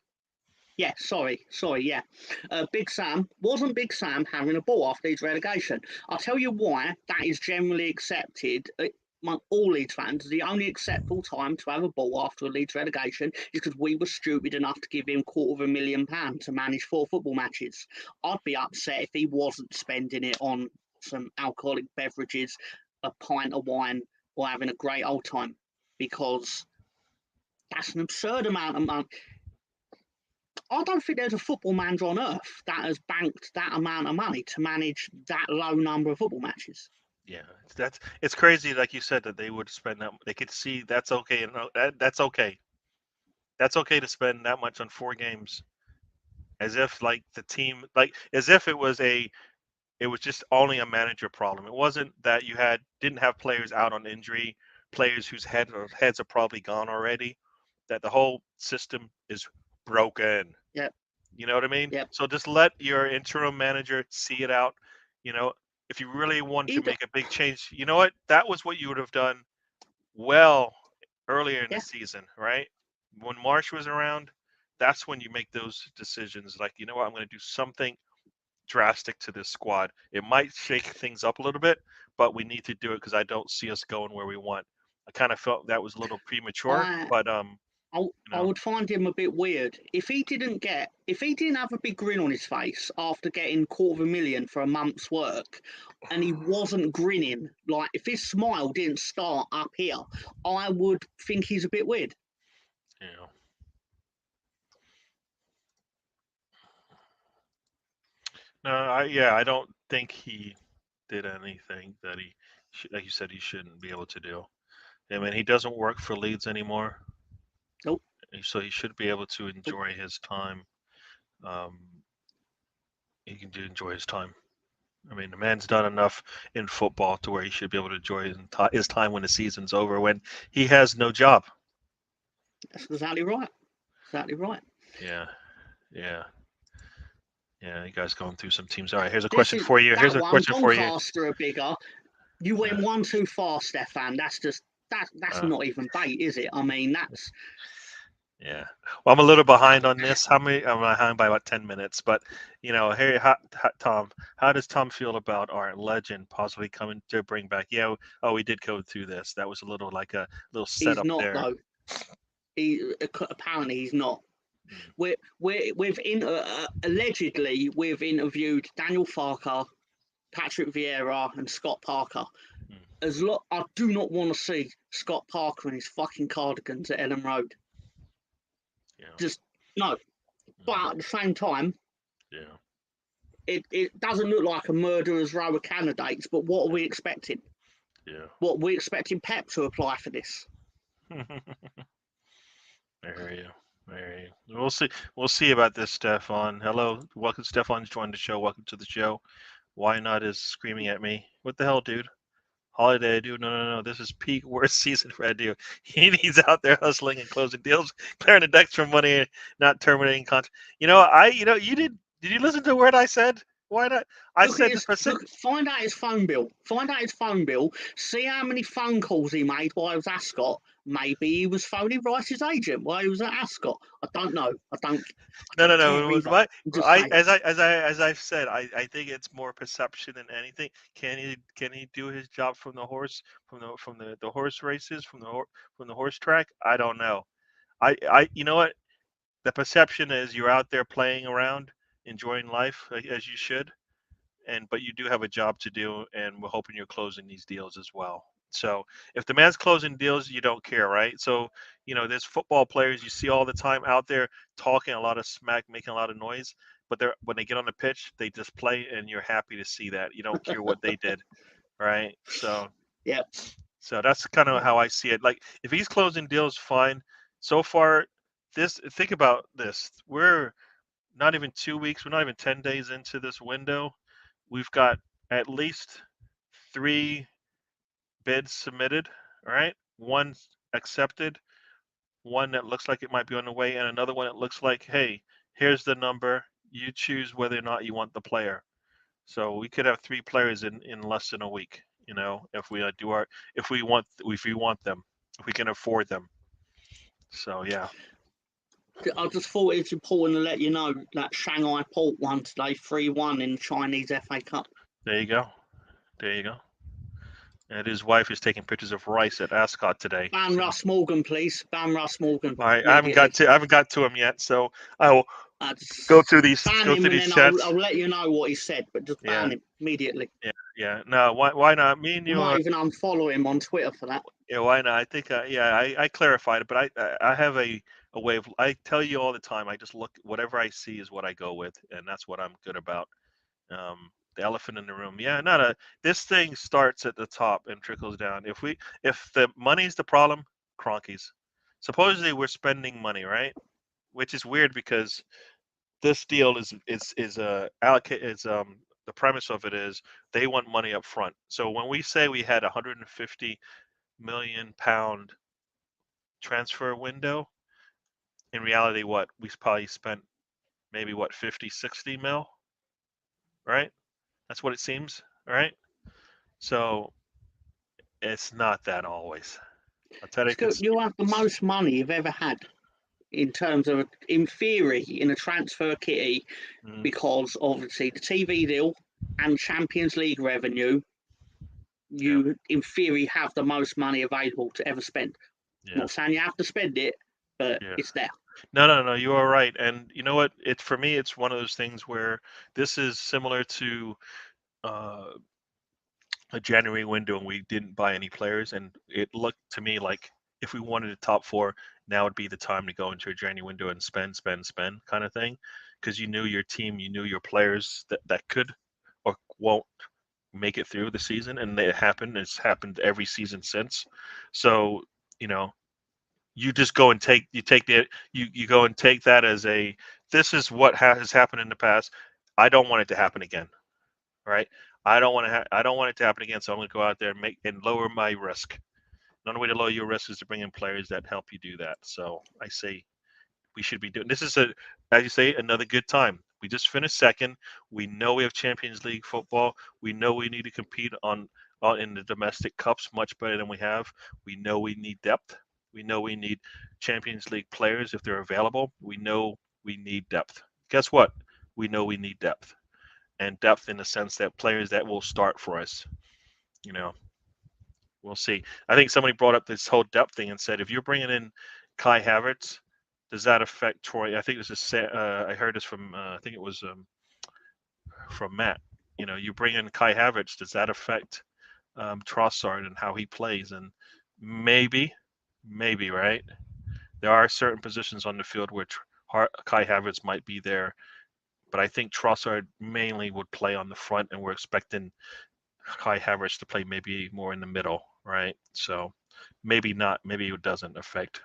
Yeah, sorry, yeah. Big Sam wasn't Big Sam having a ball after Leeds relegation. I'll tell you why that is generally accepted among all Leeds fans. The only acceptable time to have a ball after a Leeds relegation is because we were stupid enough to give him £250,000 to manage 4 football matches. I'd be upset if he wasn't spending it on some alcoholic beverages, a pint of wine, or having a great old time, because that's an absurd amount of money. I don't think there's a football manager on earth that has banked that amount of money to manage that low number of football matches. Yeah, it's crazy, like you said, that they would spend that. They could see that's okay, and that's okay. That's okay to spend that much on 4 games, as if like the team, like as if it was just only a manager problem. It wasn't that you didn't have players out on injury, players whose heads are probably gone already. That the whole system is broken. Yep. You know what I mean? Yep. So just let your interim manager see it out. You know, if you really want to make a big change, you know what? That was what you would have done well earlier in the season, right? When Marsh was around, that's when you make those decisions. Like, you know what? I'm going to do something drastic to this squad. It might shake things up a little bit, but we need to do it because I don't see us going where we want. I kind of felt that was a little premature, but I would find him a bit weird if he didn't have a big grin on his face after getting £250,000 for a month's work, and he wasn't grinning. Like, if his smile didn't start up here, I would think he's a bit weird. Yeah. No, I don't think he did anything that like you said, he shouldn't be able to do. I mean, he doesn't work for Leeds anymore. Nope. So he should be able to enjoy his time. He can enjoy his time. I mean, the man's done enough in football to where he should be able to enjoy his time when the season's over, when he has no job. That's exactly right. Exactly right. Yeah. You guys going through some teams. All right, here's a question for you. Here's a question for you. Doncaster are bigger. You went one too far, Stefan. That's not even bait, is it? I mean, that's. Yeah. Well, I'm a little behind on this. I'm behind by about 10 minutes. But, hey, Tom, how does Tom feel about our legend possibly coming to bring back? Yeah. Oh, we did go through this. That was a little like a little setup there. He's not, though. Apparently, he's not. Allegedly, we've interviewed Daniel Farker, Patrick Vieira, and Scott Parker. I do not want to see Scott Parker in his fucking cardigans at Ellen Road. Yeah. Just no. But at the same time, it doesn't look like a murderer's row of candidates. But what are we expecting? Yeah. What are we expecting Pep to apply for this? I hear you. We'll see about this, Stefan. Hello, welcome. Stefan's joined the show. Welcome to the show. Why not is screaming at me. What the hell, dude? Holiday, dude. No. This is peak worst season for Edu. He's out there hustling and closing deals, clearing the decks for money, not terminating contracts. You did you listen to what I said? Why not? Find out his phone bill. See how many phone calls he made while he was at Ascot. Maybe he was phoning Rice's agent while he was at Ascot. I don't know. No. As I've said, I think it's more perception than anything. Can he do his job from the horse races from the horse track? I don't know. You know what? The perception is you're out there playing around, enjoying life as you should, but you do have a job to do, and we're hoping you're closing these deals as well. So if the man's closing deals, you don't care, right? So, there's football players you see all the time out there talking a lot of smack, making a lot of noise, but when they get on the pitch, they just play, and you're happy to see that. You don't care what they did, right? So, yeah. So that's kind of how I see it. Like, if he's closing deals, fine. So far, think about this. We're not even 2 weeks. We're not even 10 days into this window. We've got at least 3 bids submitted, all right? 1 accepted, 1 that looks like it might be on the way, and another one that looks like, hey, here's the number. You choose whether or not you want the player. So we could have 3 players in less than a week, if we if we want them, if we can afford them. So yeah. I just thought it's important to let you know that Shanghai Port won today 3-1 in the Chinese FA Cup. There you go. There you go. And his wife is taking pictures of Rice at Ascot today. Ban Russ Morgan, please. Ban Russ Morgan. I haven't got to him yet, so I will Just go through these ban him, and then chats. I'll let you know what he said, but just ban him immediately. Yeah. No, why not? Me and you. I might even unfollow him on Twitter for that. Yeah, why not? I think I clarified it, but I have a way of, I tell you all the time, I just look, whatever I see is what I go with, and that's what I'm good about. The elephant in the room. Yeah, this thing starts at the top and trickles down. If the money's the problem, Cronkies. Supposedly we're spending money, right? Which is weird because this deal is the premise of it is they want money up front. So when we say we had 150 million pound transfer window, in reality, we probably spent maybe 50, 60 mil, right? That's what it seems, right? So it's not that always. I'll tell you, you have the most money you've ever had in terms of, in theory, in a transfer kitty, because obviously the TV deal and Champions League revenue, you in theory have the most money available to ever spend. Not saying you have to spend it, but it's there. No, you are right. And you know what? For me, it's one of those things where this is similar to a January window and we didn't buy any players, and it looked to me like if we wanted a top four, now would be the time to go into a January window and spend kind of thing, because you knew your team, you knew your players that could or won't make it through the season, and it happened. It's happened every season since. So you just go and you go and take that as this is what has happened in the past. I don't want it to happen again, right? I don't want it to happen again. So I'm going to go out there and lower my risk. The only way to lower your risk is to bring in players that help you do that. So I say we should be doing this. Is as you say, another good time. We just finished second. We know we have Champions League football. We know we need to compete in the domestic cups much better than we have. We know we need depth. We know we need Champions League players if they're available. We know we need depth. Guess what? We know we need depth. And depth in the sense that players that will start for us. We'll see. I think somebody brought up this whole depth thing and said, if you're bringing in Kai Havertz, does that affect Troy? I think it was I heard this from, I think it was from Matt. You bring in Kai Havertz, does that affect Trossard and how he plays? And maybe, right? There are certain positions on the field where Kai Havertz might be there, but I think Trossard mainly would play on the front, and we're expecting Kai Havertz to play maybe more in the middle, right? So maybe not. Maybe it doesn't affect.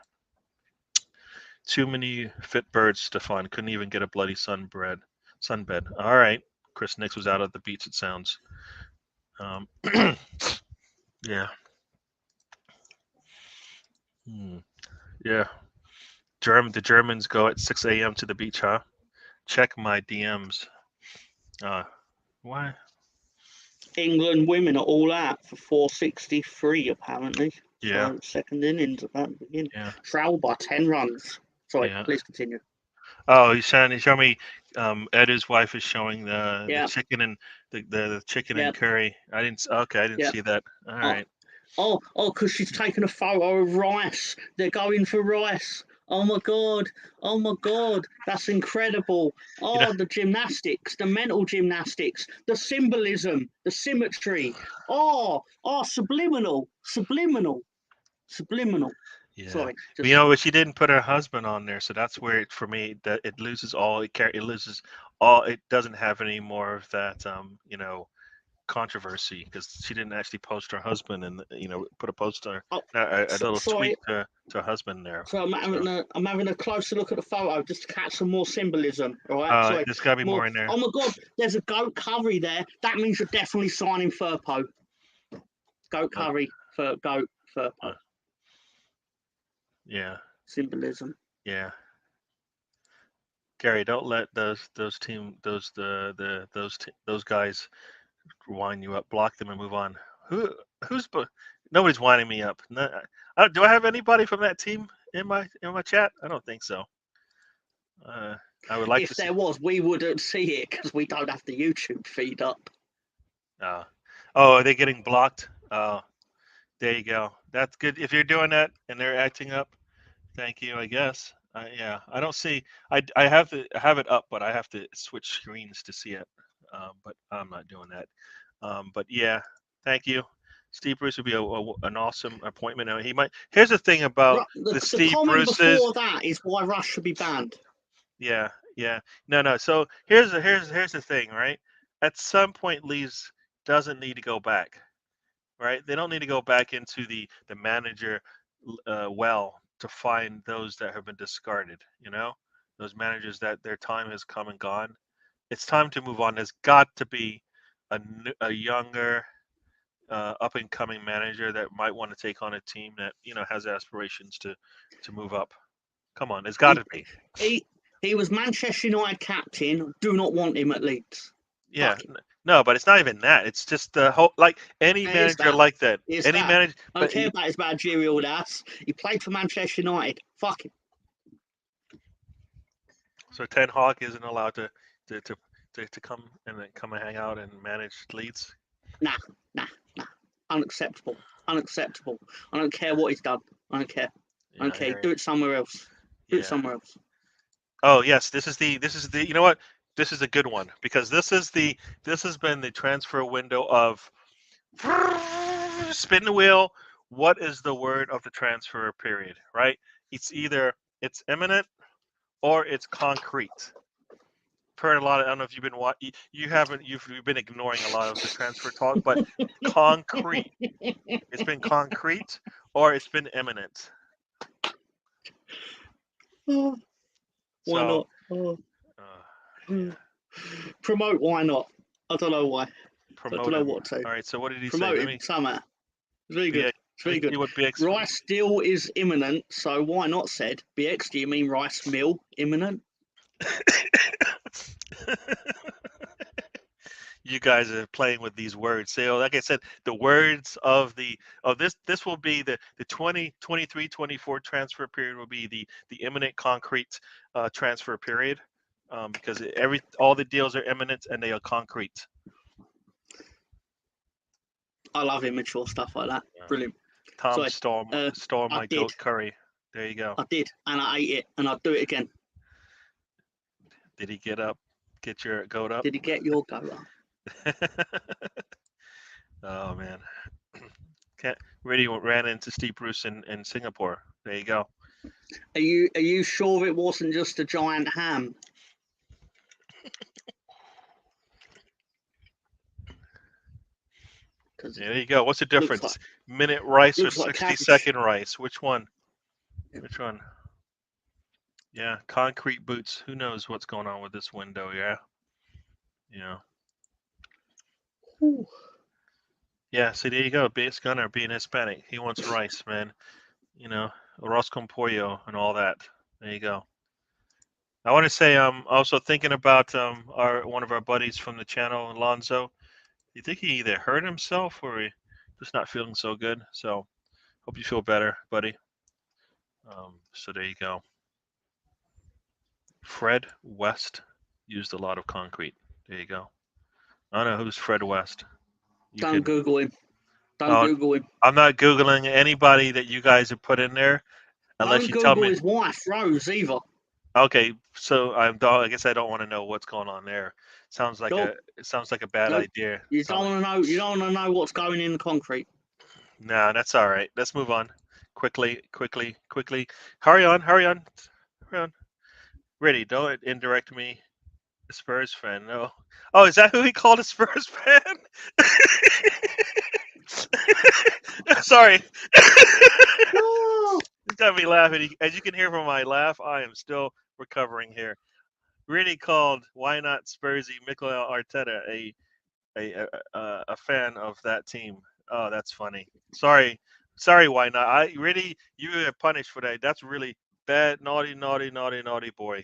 Too many fit birds, Stefan. Couldn't even get a bloody sunbed. All right. Chris Nix was out at the beach, it sounds. Yeah. Yeah. The Germans go at 6 a.m. to the beach, huh? Check my DMs. Why? England women are all out for 463 apparently. Yeah. So second innings about to begin. Yeah. Trailed by 10 runs. Sorry, please continue. Oh, he showed me. Ed's wife is showing the chicken and the chicken and curry. I didn't see that. All right. Oh, because she's taken a photo of rice. They're going for rice. Oh my god! That's incredible! Oh, the gymnastics, the mental gymnastics, the symbolism, the symmetry. Oh, subliminal. Yeah. Sorry. But she didn't put her husband on there, so that's where for me that it loses all. It loses all. It doesn't have any more of that. Controversy, because she didn't actually post her husband and put a post on a little tweet to her husband there. So I'm having a closer look at the photo just to catch some more symbolism. All right. There's got to be more in there. Oh my god, there's a goat curry there. That means you're definitely signing Firpo. Goat curry for goat Firpo. Yeah. Symbolism. Yeah. Gary, don't let those guys wind you up. Block them and move on. Nobody's winding me up. No, do I have anybody from that team in my chat? I don't think so. I would like If to see. there was, we wouldn't see it because we don't have the YouTube feed up. Oh, are they getting blocked? Oh, there you go. That's good. If you're doing that and they're acting up, thank you, I guess. Yeah, I don't see. I have it up, but I have to switch screens to see it. But I'm not doing that. But yeah, thank you. Steve Bruce would be an awesome appointment. He might. Here's the thing about the The Steve comment Bruces. before that is why Rush should be banned. Yeah, yeah. No. So here's the thing, right? At some point, Leeds doesn't need to go back, right? They don't need to go back into the manager well to find those that have been discarded. You know, those managers that their time has come and gone. It's time to move on. There's got to be a younger, up and coming manager that might want to take on a team that has aspirations to move up. Come on, there's got to be. He was Manchester United captain. Do not want him at Leeds. Yeah, no, but it's not even that. It's just the whole, like any manager like that. Any manager. I don't care about his managerial ass. He played for Manchester United. Fuck him. So Ten Hag isn't allowed to come and hang out and manage Leeds. Nah. Unacceptable. I don't care what he's done. I don't care. I don't care. Do it somewhere else. Do it somewhere else. Oh yes, this is the. You know what? This is a good one because this has been the transfer window of spin the wheel. What is the word of the transfer period? Right? It's either it's imminent or it's concrete. Heard a lot of. I don't know if you've been you've been ignoring a lot of the transfer talk, but concrete. It's been concrete or it's been imminent. Oh, why not? Promote, why not? I don't know why. I don't know what to. All right, so what did he Promote say? him somehow. It's really good. It's really good. Rice deal is imminent, so why not said? BX, do you mean rice mill imminent? You guys are playing with these words. So, like I said, the words of this will be the 2023-24 transfer period will be the imminent concrete transfer period, because all the deals are imminent and they are concrete. I love immature stuff like that. Yeah. Brilliant. Tom stole my goat curry. There you go. I did, and I ate it, and I'll do it again. Did he get your goat up? Did he get your goat up? Oh man, really ran into Steve Bruce in Singapore. There you go. Are you sure it wasn't just a giant ham? There you go. What's the difference? Minute rice or 60-second rice? Which one? Which one? Yeah, concrete boots. Who knows what's going on with this window? Yeah. Ooh. Yeah, see, there you go. Base Gunner being Hispanic. He wants rice, man. Arroz con pollo and all that. There you go. I want to say also thinking about one of our buddies from the channel, Alonzo. You think he either hurt himself or he just not feeling so good. So hope you feel better, buddy. So there you go. Fred West used a lot of concrete. There you go. I don't know who's Fred West. Don't Google him. Google him. I'm not Googling anybody that you guys have put in there unless you tell me. Don't Google his wife, Rose, either. Okay, so I guess I don't want to know what's going on there. Sounds like a bad idea. You don't want to know. You don't want to know what's going in the concrete. Nah, that's all right. Let's move on. Quickly. Hurry on. Ready? Don't indirect me. A Spurs fan. No. Oh, is that who he called a Spurs fan? Sorry. It's got me laughing. As you can hear from my laugh, I am still recovering here. Really called "Why Not Spursy" Mikel Arteta a fan of that team. Oh, that's funny. Sorry. Why not? You are punished for that. That's really bad. Naughty boy.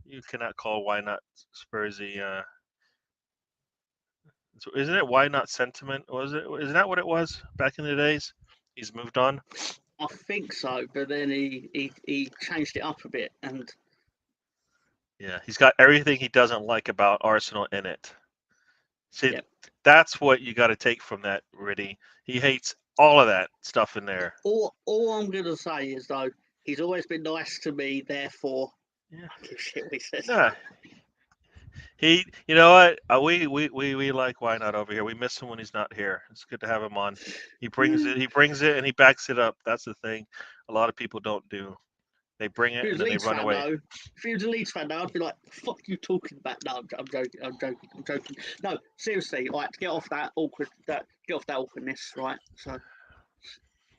You cannot call "Why Not Spursy." Isn't it "Why Not Sentiment"? Isn't that what it was back in the days? He's moved on. I think so, but then he changed it up a bit, and Yeah, he's got everything he doesn't like about Arsenal in it. See, Yep. that's what you got to take from that, Riddy. He hates all of that stuff in there. All I'm gonna say is though, he's always been nice to me. Therefore, Yeah. I give a shit what he says. Nah. You know what? We like Why Not over here. We miss him when he's not here. It's good to have him on. He brings it, and he backs it up. That's the thing. A lot of people don't do. They bring it If he and was a then they Leeds run fan, away. though, if he was a Leeds fan, though, I'd be like, "Fuck you talking about?" No, I'm joking. I'm joking. No, seriously, like to get off that awkwardness, right? So,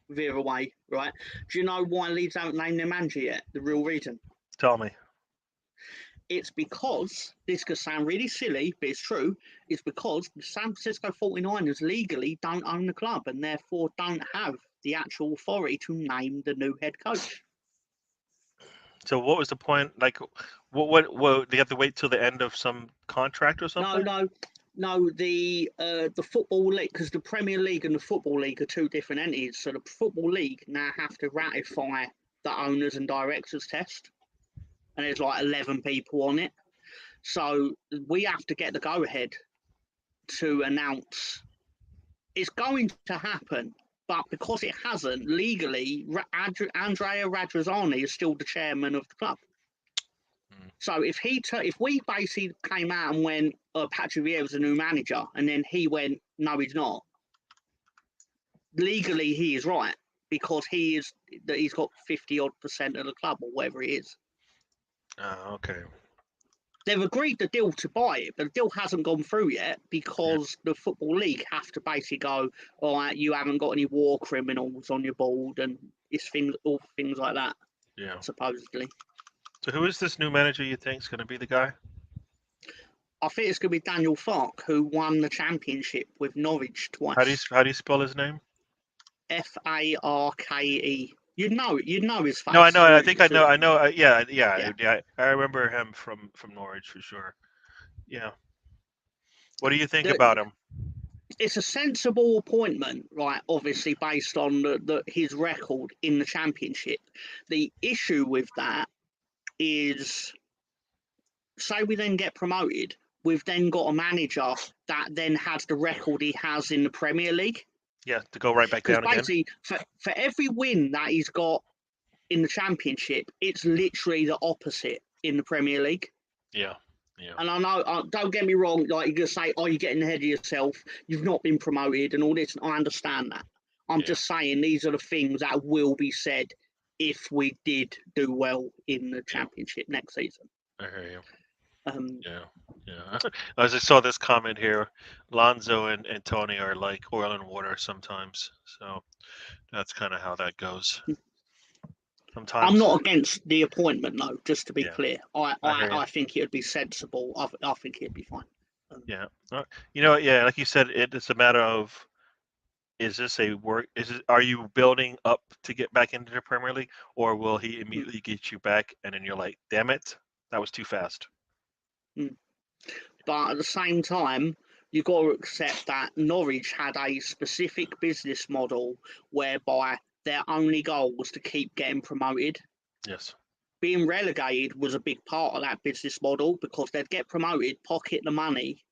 veer away, right? Do you know why Leeds haven't named their manager yet? The real reason? Tell me. It's because this could sound really silly, but it's true. It's because the San Francisco 49ers legally don't own the club and therefore don't have the actual authority to name the new head coach. So what was the point? Like, what? They have to wait till the end of some contract or something? No. The football league, because the Premier League and the Football League are two different entities. So the Football League now have to ratify the owners and directors test, and there's like 11 people on it. So we have to get the go ahead to announce it's going to happen. But because it hasn't, legally, Andrea Radrizzani is still the chairman of the club. So if we basically came out and went, Patrick Vieira's a new manager, and then he went, no, he's not. Legally, he is right because he's got 50-odd% of the club or whatever it is. Okay. They've agreed the deal to buy it, but the deal hasn't gone through yet because the Football League have to basically go, all right, you haven't got any war criminals on your board, and it's all things like that. Yeah. Supposedly. So who is this new manager you think is going to be the guy? I think it's going to be Daniel Farke, who won the championship with Norwich twice. How do you spell his name? Farke. You'd know his face. No, I know. I think I know. Yeah. I remember him from Norwich for sure. Yeah. What do you think about him? It's a sensible appointment, right? Obviously, based on his record in the championship. The issue with that is, say we then get promoted, we've then got a manager that then has the record he has in the Premier League. Yeah, to go right back down again. Basically, for every win that he's got in the championship, it's literally the opposite in the Premier League. Yeah. And I know, don't get me wrong, like you're going to say, oh, you're getting ahead of yourself, you've not been promoted and all this, and I understand that. I'm just saying these are the things that will be said if we did do well in the championship next season. I hear you. Yeah. As I saw this comment here, Lonzo and Tony are like oil and water sometimes. So that's kind of how that goes. Sometimes I'm not against the appointment, though, just to be clear. I think it would be sensible. I think it'd be fine. Like you said, it's a matter of, are you building up to get back into the Premier League, or will he immediately get you back and then you're like, damn it, that was too fast. But at the same time, you've got to accept that Norwich had a specific business model whereby their only goal was to keep getting promoted. Yes. Being relegated was a big part of that business model because they'd get promoted, pocket the money,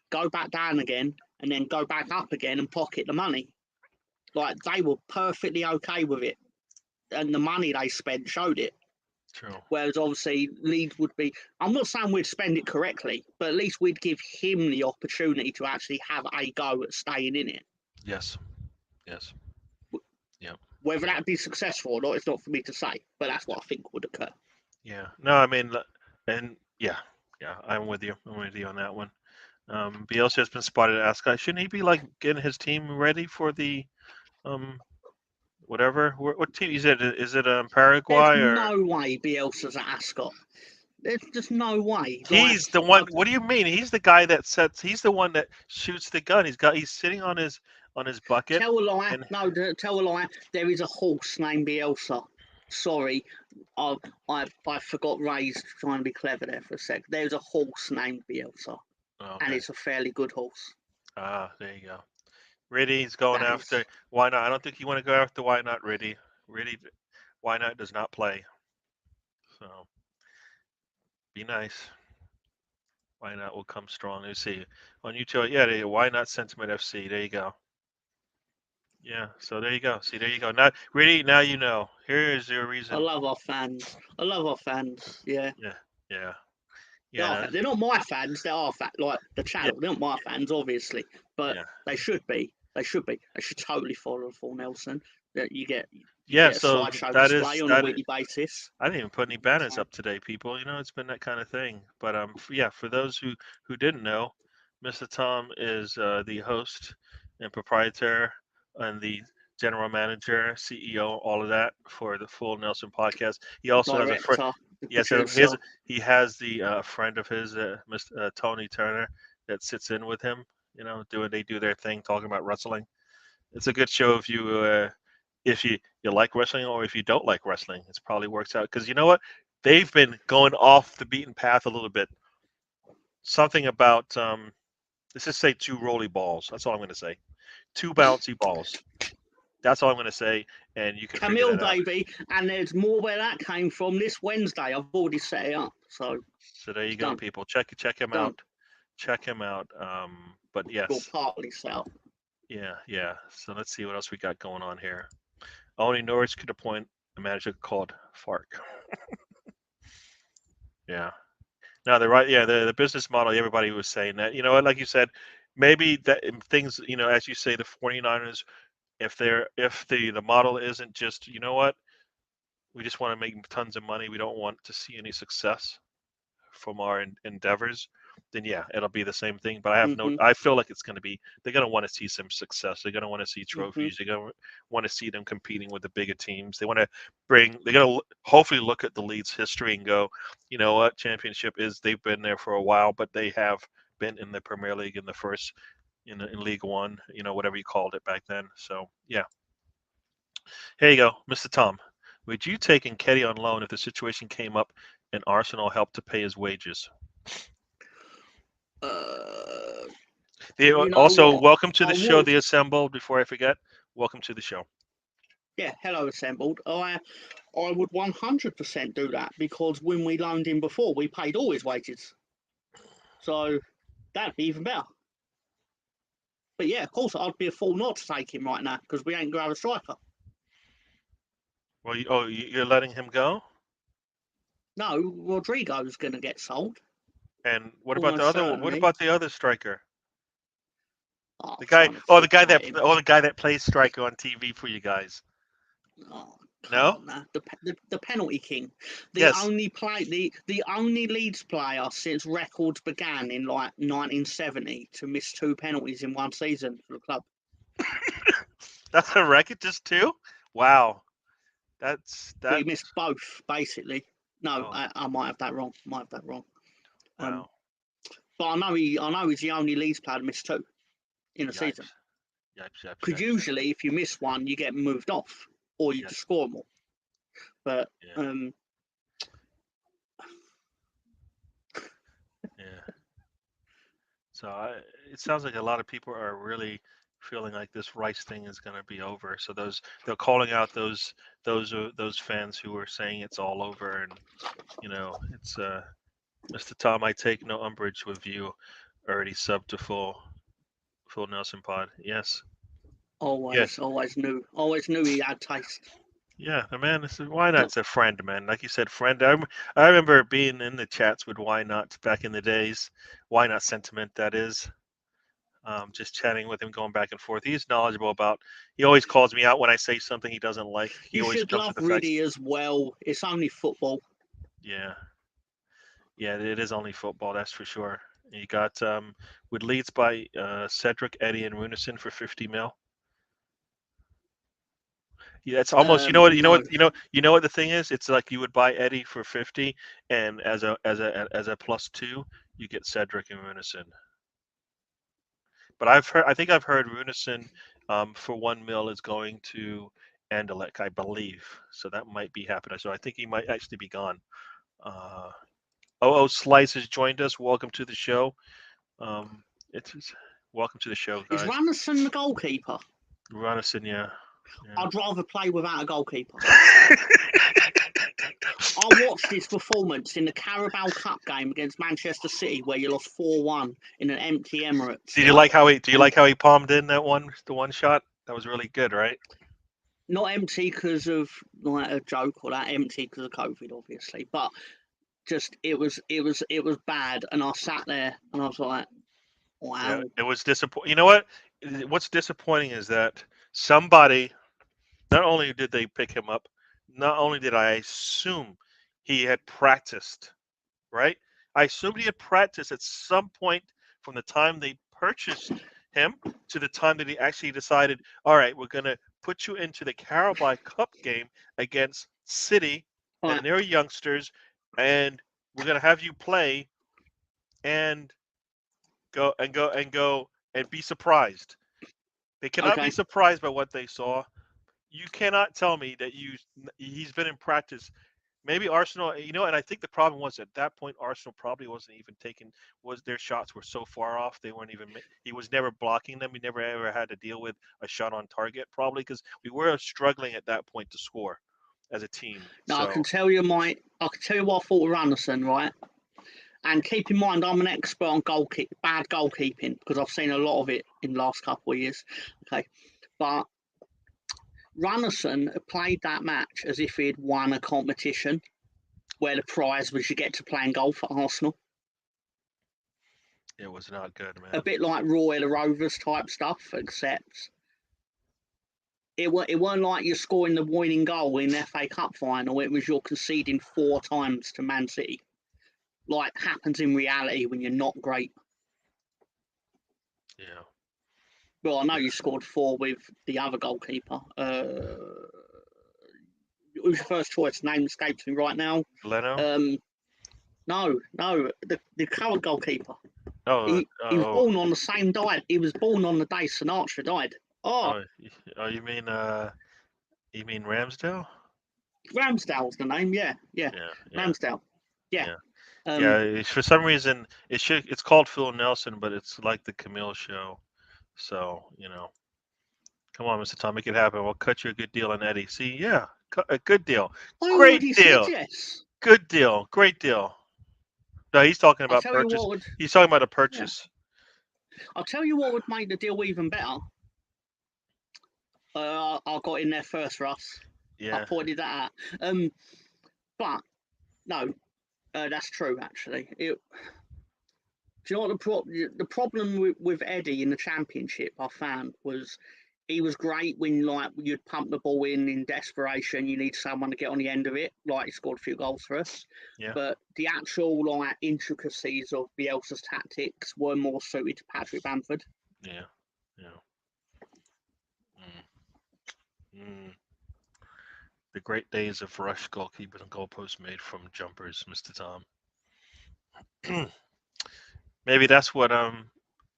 go back down again, and then go back up again and pocket the money. Like, they were perfectly okay with it. And the money they spent showed it. True. Whereas obviously Leeds would be, I'm not saying we'd spend it correctly, but at least we'd give him the opportunity to actually have a go at staying in it. Yes. Whether that be successful or not, it's not for me to say, but that's what I think would occur. Yeah. No, I mean, and I'm with you. I'm with you on that one. Bielsa has been spotted at Ascot. Shouldn't he be like getting his team ready for the whatever? What team is it? Is it Paraguay? There's no way Bielsa's at Ascot. There's just no way. He's the one. What do you mean? He's the guy that sets. He's the one that shoots the gun. He's sitting on his bucket. Tell a lie. No, tell a lie. There is a horse named Bielsa. Sorry, I forgot Ray's trying to be clever there for a sec. There's a horse named Bielsa, and it's a fairly good horse. Ah, there you go. Riddy's going after. Why not? I don't think you want to go after Why Not, Riddy. Why Not does not play. So Be nice. Why not? Will come strong. Let's see on YouTube. Yeah, why not Sentiment FC? There you go. Yeah. So there you go. See, there you go. Now, really, now you know. Here is your I reason. love our fans. I love our fans. Yeah. Yeah. Yeah. They are, Yeah. they're not my fans. They are like the channel. Yeah. They're not my fans, obviously, but Yeah. they should be. They should be. They should totally follow Full Nelson. That you get Yeah. a So slideshow that display is on a that. Is, weekly basis. I didn't even put any banners up today, people. It's been that kind of thing. But yeah, for those who didn't know, Mr. Tom is the host and proprietor and the general manager, CEO, all of that for the Full Nelson podcast. He also has a friend. Director, the Yeah, so producer. he has the friend of his, Mr. Tony Turner, that sits in with him. They do their thing, talking about wrestling. It's a good show if you like wrestling or if you don't like wrestling. It probably works out because you know what? They've been going off the beaten path a little bit. Something about let's just say 2 roly balls. That's all I'm going to say. 2 bouncy balls. That's all I'm going to say, and you can figure Camille, that out. baby, and there's more where that came from this Wednesday. I've already set it up, so there you go, people. Check him done. out. Check him out. But yes. Well, partly set up. Yeah. So let's see what else we got going on here. Only Norwich could appoint a manager called Fark. Yeah. No, they're right. Yeah, the business model, everybody was saying that. You know what, like you said, maybe that things, as you say, the 49ers, if the model isn't just, you know what, we just want to make tons of money, we don't want to see any success from our endeavors, then yeah, it'll be the same thing. But I feel like it's going to be, they're going to want to see some success. They're going to want to see trophies. They're going to want to see them competing with the bigger teams. They're going to hopefully look at the Leeds history and go, you know what, championship they've been there for a while, but they have been in the Premier League in the first, in League One, whatever you called it back then. So yeah. Here you go, Mr. Tom. Would you take Nketiah on loan if the situation came up and Arsenal helped to pay his wages? Welcome to the show, The Assembled. Before I forget, welcome to the show. Yeah, hello, Assembled. I would 100% do that because when we loaned him before, we paid all his wages. So that'd be even better. But yeah, of course, I'd be a fool not to take him right now because we ain't going to have a striker. Well, you're letting him go? No, Rodrigo's going to get sold. And what about the other? What about the other striker? The guy that plays striker on TV for you guys. Oh, no, the penalty king, the only Leeds player since records began in like 1970 to miss 2 penalties in one season for the club. That's a record, just 2? Wow, that's. We missed both basically. No, oh. I might have that wrong. Wow. But I know he's the only Leeds player to miss 2 in a season. Because usually, if you miss one, you get moved off, or you just score more. But So it sounds like a lot of people are really feeling like this Rice thing is going to be over. So they're calling out those fans who are saying it's all over, and it's Mr. Tom. I take no umbrage with you. Already subbed to full Nelson Pod. Yes. Always knew he had taste. Yeah, man. Why not? It's a friend, man. Like you said, friend. I remember being in the chats with Why Not back in the days. Why Not Sentiment, that is. Just chatting with him, going back and forth. He's knowledgeable about. He always calls me out when I say something he doesn't like. You should love Rudy as well. It's only football. Yeah, it is only football. That's for sure. You got would Leeds buy Cedric, Eddie, and Runason for 50 mil. Yeah, it's almost. You know what the thing is. It's like you would buy Eddie for 50, and as a +2, you get Cedric and Runason. But I think I've heard Runason for 1 mil is going to Anderlecht, I believe. So that might be happening. So I think he might actually be gone. Slice has joined us. Welcome to the show. Welcome to the show, guys. Is Runason the goalkeeper? Runason, yeah. I'd rather play without a goalkeeper. I watched his performance in the Carabao Cup game against Manchester City, where you lost 4-1 in an empty Emirates. Did you like how he palmed in the one shot? That was really good, right? Not empty because of like a joke or that, empty because of COVID, obviously. But just it was bad, and I sat there and I was like, wow. Yeah, it was disappointing. You know what? What's disappointing is that somebody, not only did they pick him up, not only did I assume he had practiced, right? I assumed he had practiced at some point from the time they purchased him to the time that he actually decided, all right, we're going to put you into the Carabao Cup game against City Right. and their youngsters, and we're going to have you play and go and be surprised. They cannot Okay. be surprised by what they saw. You cannot tell me that he's been in practice. Maybe Arsenal, and I think the problem was at that point Arsenal probably wasn't even their shots were so far off they weren't even. He was never blocking them. He never ever had to deal with a shot on target, probably because we were struggling at that point to score as a team. Now So I can tell you what I thought of Anderson, right? And keep in mind, I'm an expert on bad goalkeeping, because I've seen a lot of it in the last couple of years. Okay, but Runnison played that match as if he'd won a competition where the prize was you get to play in golf at Arsenal. it was not good, man. A bit like Roy the Rovers type stuff, except it weren't like you're scoring the winning goal in the FA Cup final. It was you're conceding 4 times to Man City, like happens in reality when you're not great. Yeah. Well, I know you scored 4 with the other goalkeeper. Who's your first choice? Name escapes me right now. Leno? No, the current goalkeeper. Oh, He was born on the same day. He was born on the day Sinatra died. You mean Ramsdale? Ramsdale's the name. Yeah. Ramsdale. Yeah. For some reason it's called Phil Nelson, but it's like the Camille Show. So come on, Mr. Tom, make it happen. We'll cut you a good deal on Eddie. See, yeah, a good deal, great deal, yes. good deal, great deal. No, he's talking about purchase. He's talking about a purchase. Yeah. I'll tell you what would make the deal even better. I got in there first, Russ. Yeah. I pointed that out. But no, that's true. Actually, do you know what the problem with Eddie in the Championship I found was he was great when you'd pump the ball in desperation. You need someone to get on the end of it. Like he scored a few goals for us. Yeah. But the actual intricacies of Bielsa's tactics were more suited to Patrick Bamford. Yeah. The great days of rush goalkeepers and goalposts made from jumpers, Mr. Tom. Maybe that's what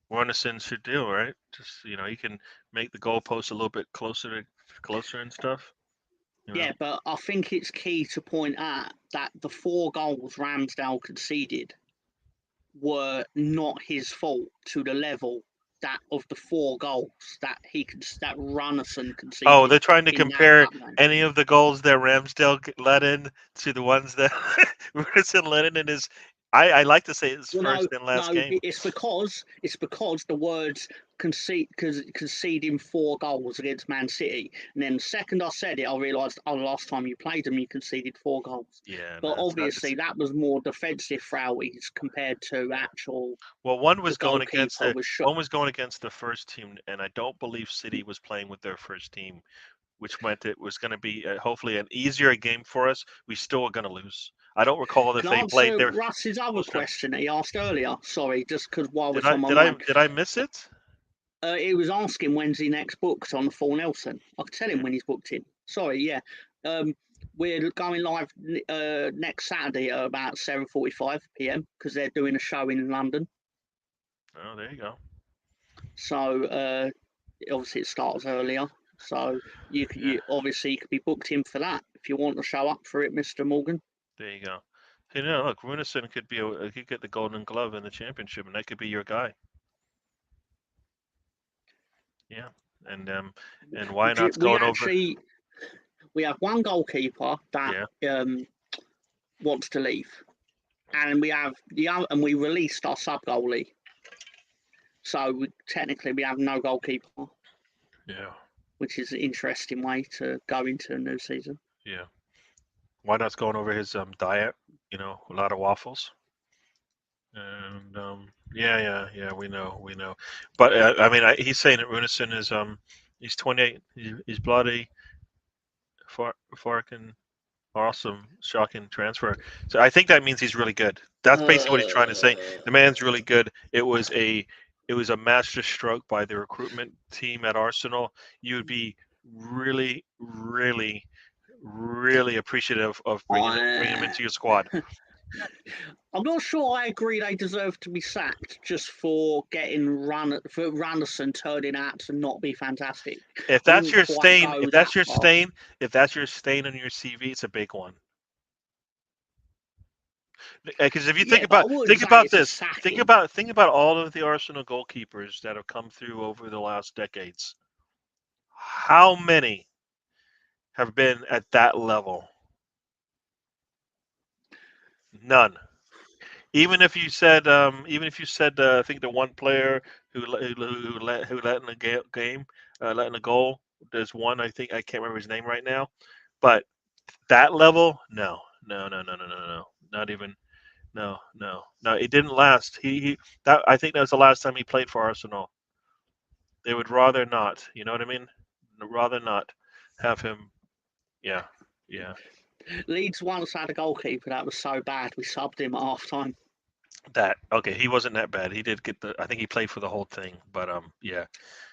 Runnison should do, right? Just you can make the goalpost a little bit closer and stuff. Yeah, but I think it's key to point out that the 4 goals Ramsdale conceded were not his fault to the level that of the 4 goals that Runnison conceded. Oh, they're trying to compare any of the goals that Ramsdale let in to the ones that Runnison let in his. I like to say his first and last game. It's because the words conceding 4 goals against Man City, and then the second I said it, I realised last time you played them, you conceded 4 goals. Yeah, but obviously that was more defensive frowlies compared to actual. Well, one was going against the first team, and I don't believe City was playing with their first team, which meant it was going to be hopefully an easier game for us. We still are going to lose. I don't recall if they played their. Russ's other question that he asked earlier. Sorry, just because while we're on my mind. Did I miss it? He was asking when's he next booked on the Full Nelson. I could tell him when he's booked in. Sorry, yeah. We're going live next Saturday at about 7:45 p.m. because they're doing a show in London. Oh, there you go. So obviously it starts earlier. So you obviously could be booked in for that if you want to show up for it, Mr. Morgan. There you go. Look, Runnison could get the Golden Glove in the championship, and that could be your guy. Yeah, and why not going over? We have one goalkeeper that wants to leave, and we have and we released our sub goalie. So technically, we have no goalkeeper. Yeah. Which is an interesting way to go into a new season. Yeah. Why not's going over his diet? You know, a lot of waffles. And yeah, we know. But I mean, he's saying that Runeson is he's 28. He's bloody, fucking awesome, shocking transfer. So I think that means he's really good. That's basically what he's trying to say. The man's really good. It was a master stroke by the recruitment team at Arsenal. You would be really, really, really appreciative of bringing him into your squad. I'm not sure I agree they deserve to be sacked just for getting Randerson turning out to not be fantastic. If that's your stain, if that's your stain on your CV, it's a big one. Because if you think about this, think about all of the Arsenal goalkeepers that have come through over the last decades. How many have been at that level? None. Even if you said, I think the one player who let in a game, let in a goal. There's one, I think, I can't remember his name right now, but that level, no, not even. No. It didn't last. I think that was the last time he played for Arsenal. They would rather not. You know what I mean? Rather not have him. Yeah. Leeds once had a goalkeeper that was so bad we subbed him at half time. Okay, he wasn't that bad. He did get I think he played for the whole thing, but yeah.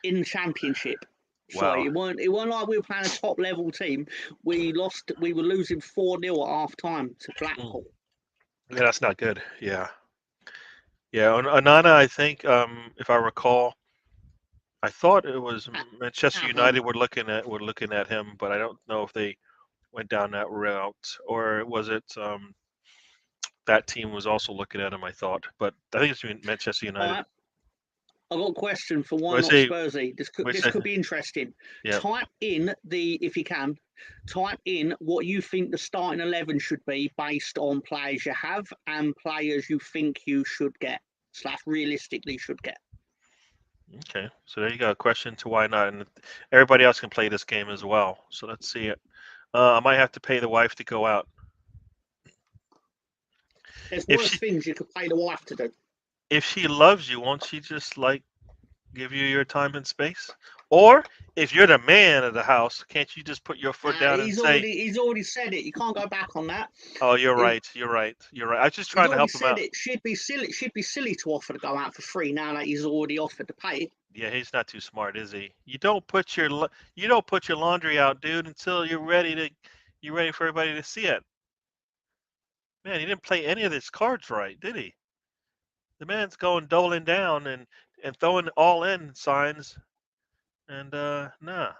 In the Championship. Wow. So it weren't like we were playing a top level team. We were losing 4-0 at half time to Blackpool. Yeah, that's not good. Yeah. Onana, I think, if I recall, I thought it was Manchester United were looking at him, but I don't know if they went down that route, or was it that team was also looking at him, I thought. But I think it's Manchester United. Right. I've got a question for Why Not Spursy. This could be interesting. Yeah. If you can, type in what you think the starting 11 should be based on players you have and players you think you should get / realistically should get. Okay, so there you go. Question to Why Not, and everybody else can play this game as well. So let's see it. I might have to pay the wife to go out. There's worse things you could pay the wife to do. If she loves you, won't she just give you your time and space? Or if you're the man of the house, can't you just put your foot down and say? He's already said it. You can't go back on that. Oh, you're right. I was just trying to help him out. It should be silly to offer to go out for free now that he's already offered to pay. Yeah, he's not too smart, is he? You don't put your laundry out, dude, until you're ready for everybody to see it. Man, he didn't play any of his cards right, did he? The man's doling down and throwing all in signs, and nah.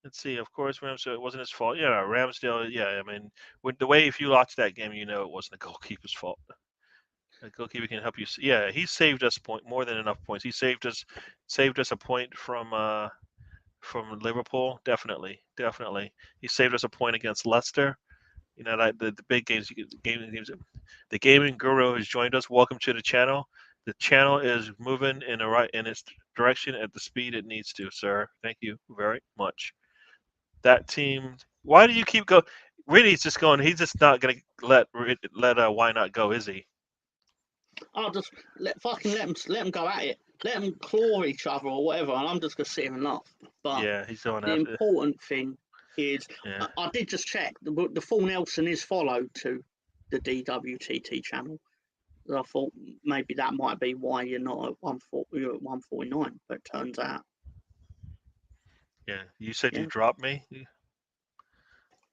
Let's see. Of course, Ramsdale, it wasn't his fault. Yeah, Ramsdale. Yeah, I mean, with the way if you watch that game, you know it wasn't the goalkeeper's fault. The goalkeeper can help you. Yeah, he saved us more than enough points. He saved us a point from Liverpool. Definitely. He saved us a point against Leicester. You know, that the big games. The gaming guru has joined us. Welcome to the channel. The channel is moving in its direction at the speed it needs to, sir. Thank you very much. That team. Why do you keep going? Really, he's just going. He's just not going to let Why Not go, is he? I'll just let them go at it. Let them claw each other or whatever, and I'm just gonna sit here and laugh. But yeah, he's doing the important thing is, I did just check the full Nelson is followed to the DWTT channel. I thought maybe that might be why you're not at 140, you're at 149, but it turns out. Yeah, you said you dropped me.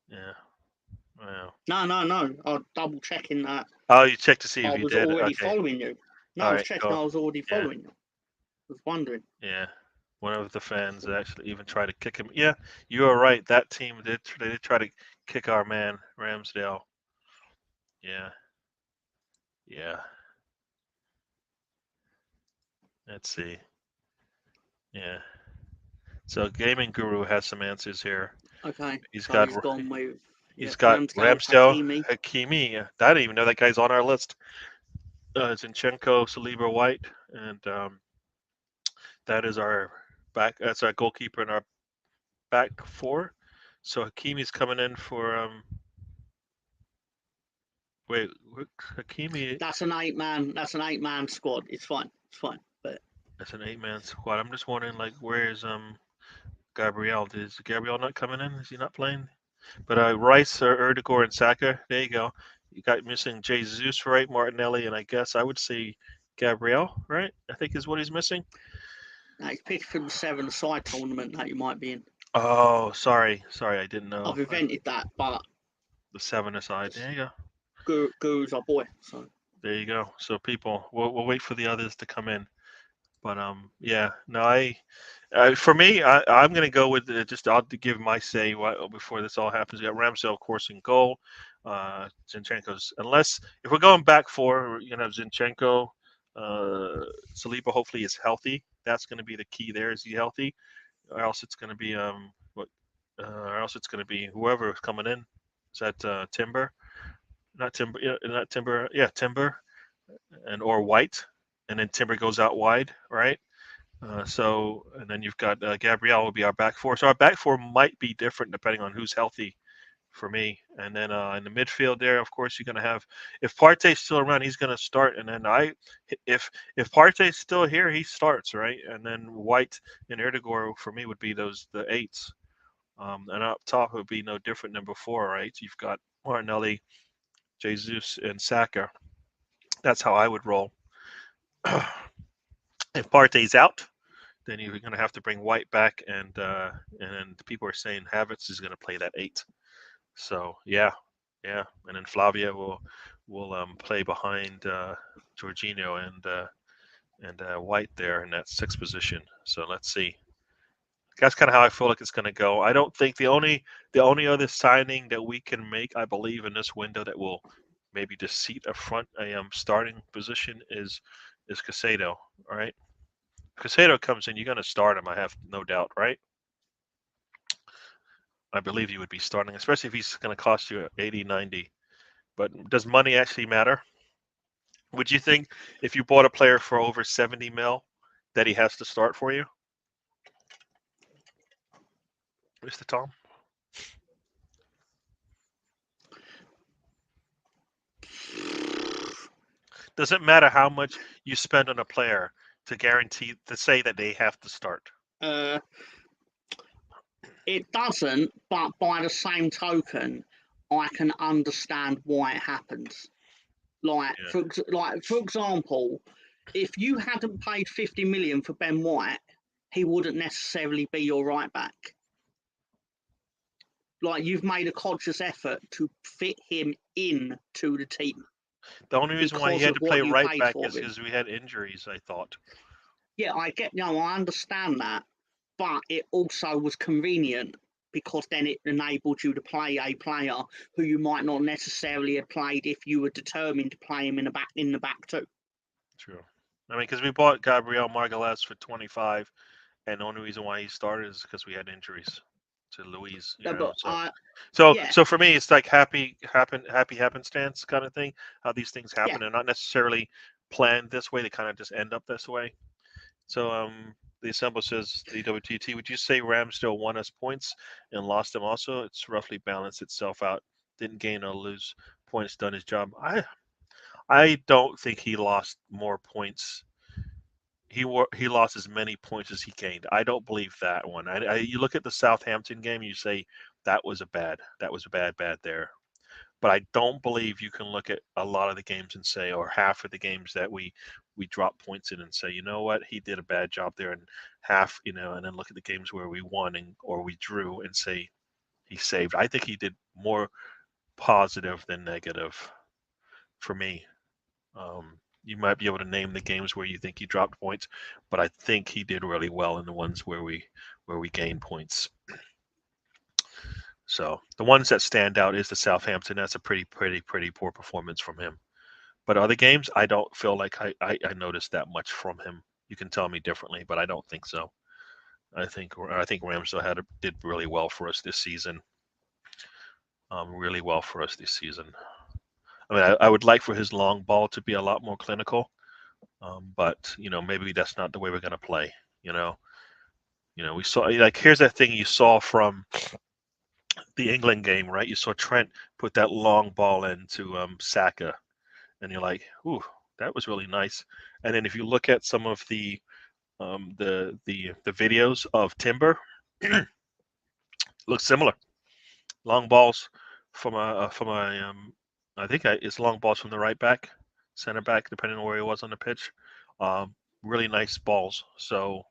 Yeah. Wow. No. I was double checking that. Oh, you checked to see if you did. I was already following you. No, I was checking. I was already following you. I was wondering. Yeah. One of the fans actually even tried to kick him. Yeah, you are right. That team they did try to kick our man Ramsdale. Yeah. Let's see. Yeah. So Gaming Guru has some answers here. Okay. He's gone with He's Yeah, got Ramsdale, Hakimi. I didn't even know that guy's on our list. Zinchenko, Saliba, White, and that is our back. That's our goalkeeper in our back four. So Hakimi's coming in for wait, Hakimi. That's an 8-man. That's an 8-man squad. It's fine. It's fine. But That's an 8-man squad. I'm just wondering, like, where is Gabriel? Is Gabriel not coming in? Is he not playing? But Rice or Erdegaard and Saka. There you go. You got missing Jesus, right? Martinelli, and I guess I would say Gabriel, right? I think is what he's missing. no, he's picked for the 7-a-side tournament that you might be in. Oh, sorry, I didn't know. I've invented that, but The 7-a-side. There you go. Guru's our boy. So there you go. So people, we'll wait for the others to come in. But yeah, no, for me, I'm gonna go with just I'll give my say before this all happens. We got Ramsdale, of course, in goal. Zinchenko's unless if we're going back for Zinchenko, Saliba hopefully is healthy. That's going to be the key there. Is he healthy? Or else it's going to be or else it's going to be whoever is coming in. Is that Timber? Not Timber. Yeah, not Timber. Yeah, Timber, or White, and then Timber goes out wide, right? And then you've got Gabriel will be our back four. So our back four might be different depending on who's healthy for me. And then in the midfield there, of course, you're going to have, if Partey's still around, he's going to start. And then if Partey's still here, he starts, right? And then White and Erdegaard for me would be the 8s. And up top would be no different than before, right? You've got Martinelli, Jesus, and Saka. That's how I would roll. If Partey's out, then you're going to have to bring White back, and the people are saying Havertz is going to play that 8. So yeah, and then Flavia will play behind Jorginho and White there in that 6th position. So let's see. That's kind of how I feel like it's going to go. I don't think the only other signing that we can make, I believe, in this window that will maybe just seat a starting position is Casado. All right. Casado comes in, you're going to start him, I have no doubt, right? I believe he would be starting, especially if he's going to cost you 80, 90. But does money actually matter? Would you think if you bought a player for over 70 mil that he has to start for you? Mr. Tom? Does it matter how much you spend on a player to say that they have to start? It doesn't, but by the same token, I can understand why it happens. For example, if you hadn't paid 50 million for Ben White, he wouldn't necessarily be your right back. Like, you've made a conscious effort to fit him into the team. The only reason why he had to play right back is because we had injuries, I thought. Yeah, I understand that, but it also was convenient because then it enabled you to play a player who you might not necessarily have played if you were determined to play him in the back too. True. I mean, because we bought Gabriel Margalez for 25, and the only reason why he started is because we had injuries to Luis. So for me, it's like happy happenstance kind of thing. How these things happen and not necessarily planned this way. They kind of just end up this way. So the assemble says DWTT. Would you say Ramsdale won us points and lost them also? It's roughly balanced itself out. Didn't gain or lose points. Done his job. I don't think he lost more points. He lost as many points as he gained. I don't believe that one. You look at the Southampton game, you say that was bad there. But I don't believe you can look at a lot of the games and say, or half of the games that we drop points in and say, you know what, he did a bad job there, and half, and then look at the games where we won or we drew and say he saved. I think he did more positive than negative for me. You might be able to name the games where you think he dropped points, but I think he did really well in the ones where we gained points. So the ones that stand out is the Southampton. That's a pretty poor performance from him. But other games, I don't feel like I noticed that much from him. You can tell me differently, but I don't think so. I think Ramsdale did really well for us this season. really well for us this season. I mean, I would like for his long ball to be a lot more clinical, but maybe that's not the way we're going to play. We saw, like, here's that thing you saw from the England game, right? You saw Trent put that long ball into Saka, and you're like, ooh, that was really nice. And then if you look at some of the videos of Timber, looks similar. Long balls from a I think it's long balls from the right back, center back, depending on where he was on the pitch. Really nice balls. So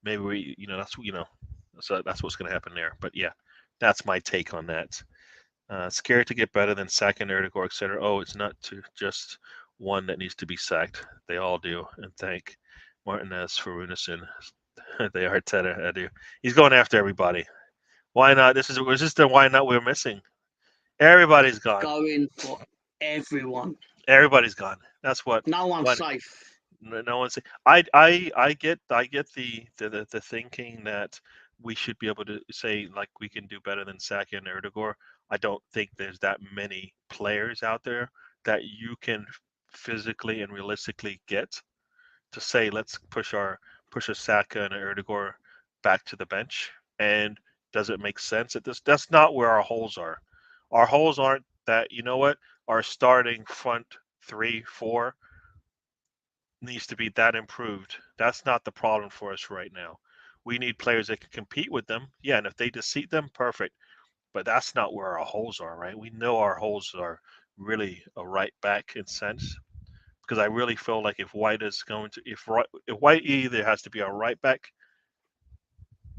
maybe that's what's going to happen there. But yeah, that's my take on that. Scared to get better than sacking Erdogan, etc. Oh, it's not just one that needs to be sacked. They all do. And thank Martinez for Runison. They are Arteta. I do. He's going after everybody. Why not? This is the why not we're missing. Everybody's gone. Going for everyone. Everybody's gone. That's what. No one's safe. No one's. I get the thinking that we should be able to say, like, we can do better than Saka and Erdogan. I don't think there's that many players out there that you can physically and realistically get to say, let's push a Saka and Erdogan back to the bench. And does it make sense at this? That's not where our holes are. Our holes aren't that, our starting front 3, 4 needs to be that improved. That's not the problem for us right now. We need players that can compete with them. Yeah, and if they defeat them, perfect. But that's not where our holes are, right? We know our holes are really a right back in sense. Because I really feel like if White is going to, if White either has to be our right back,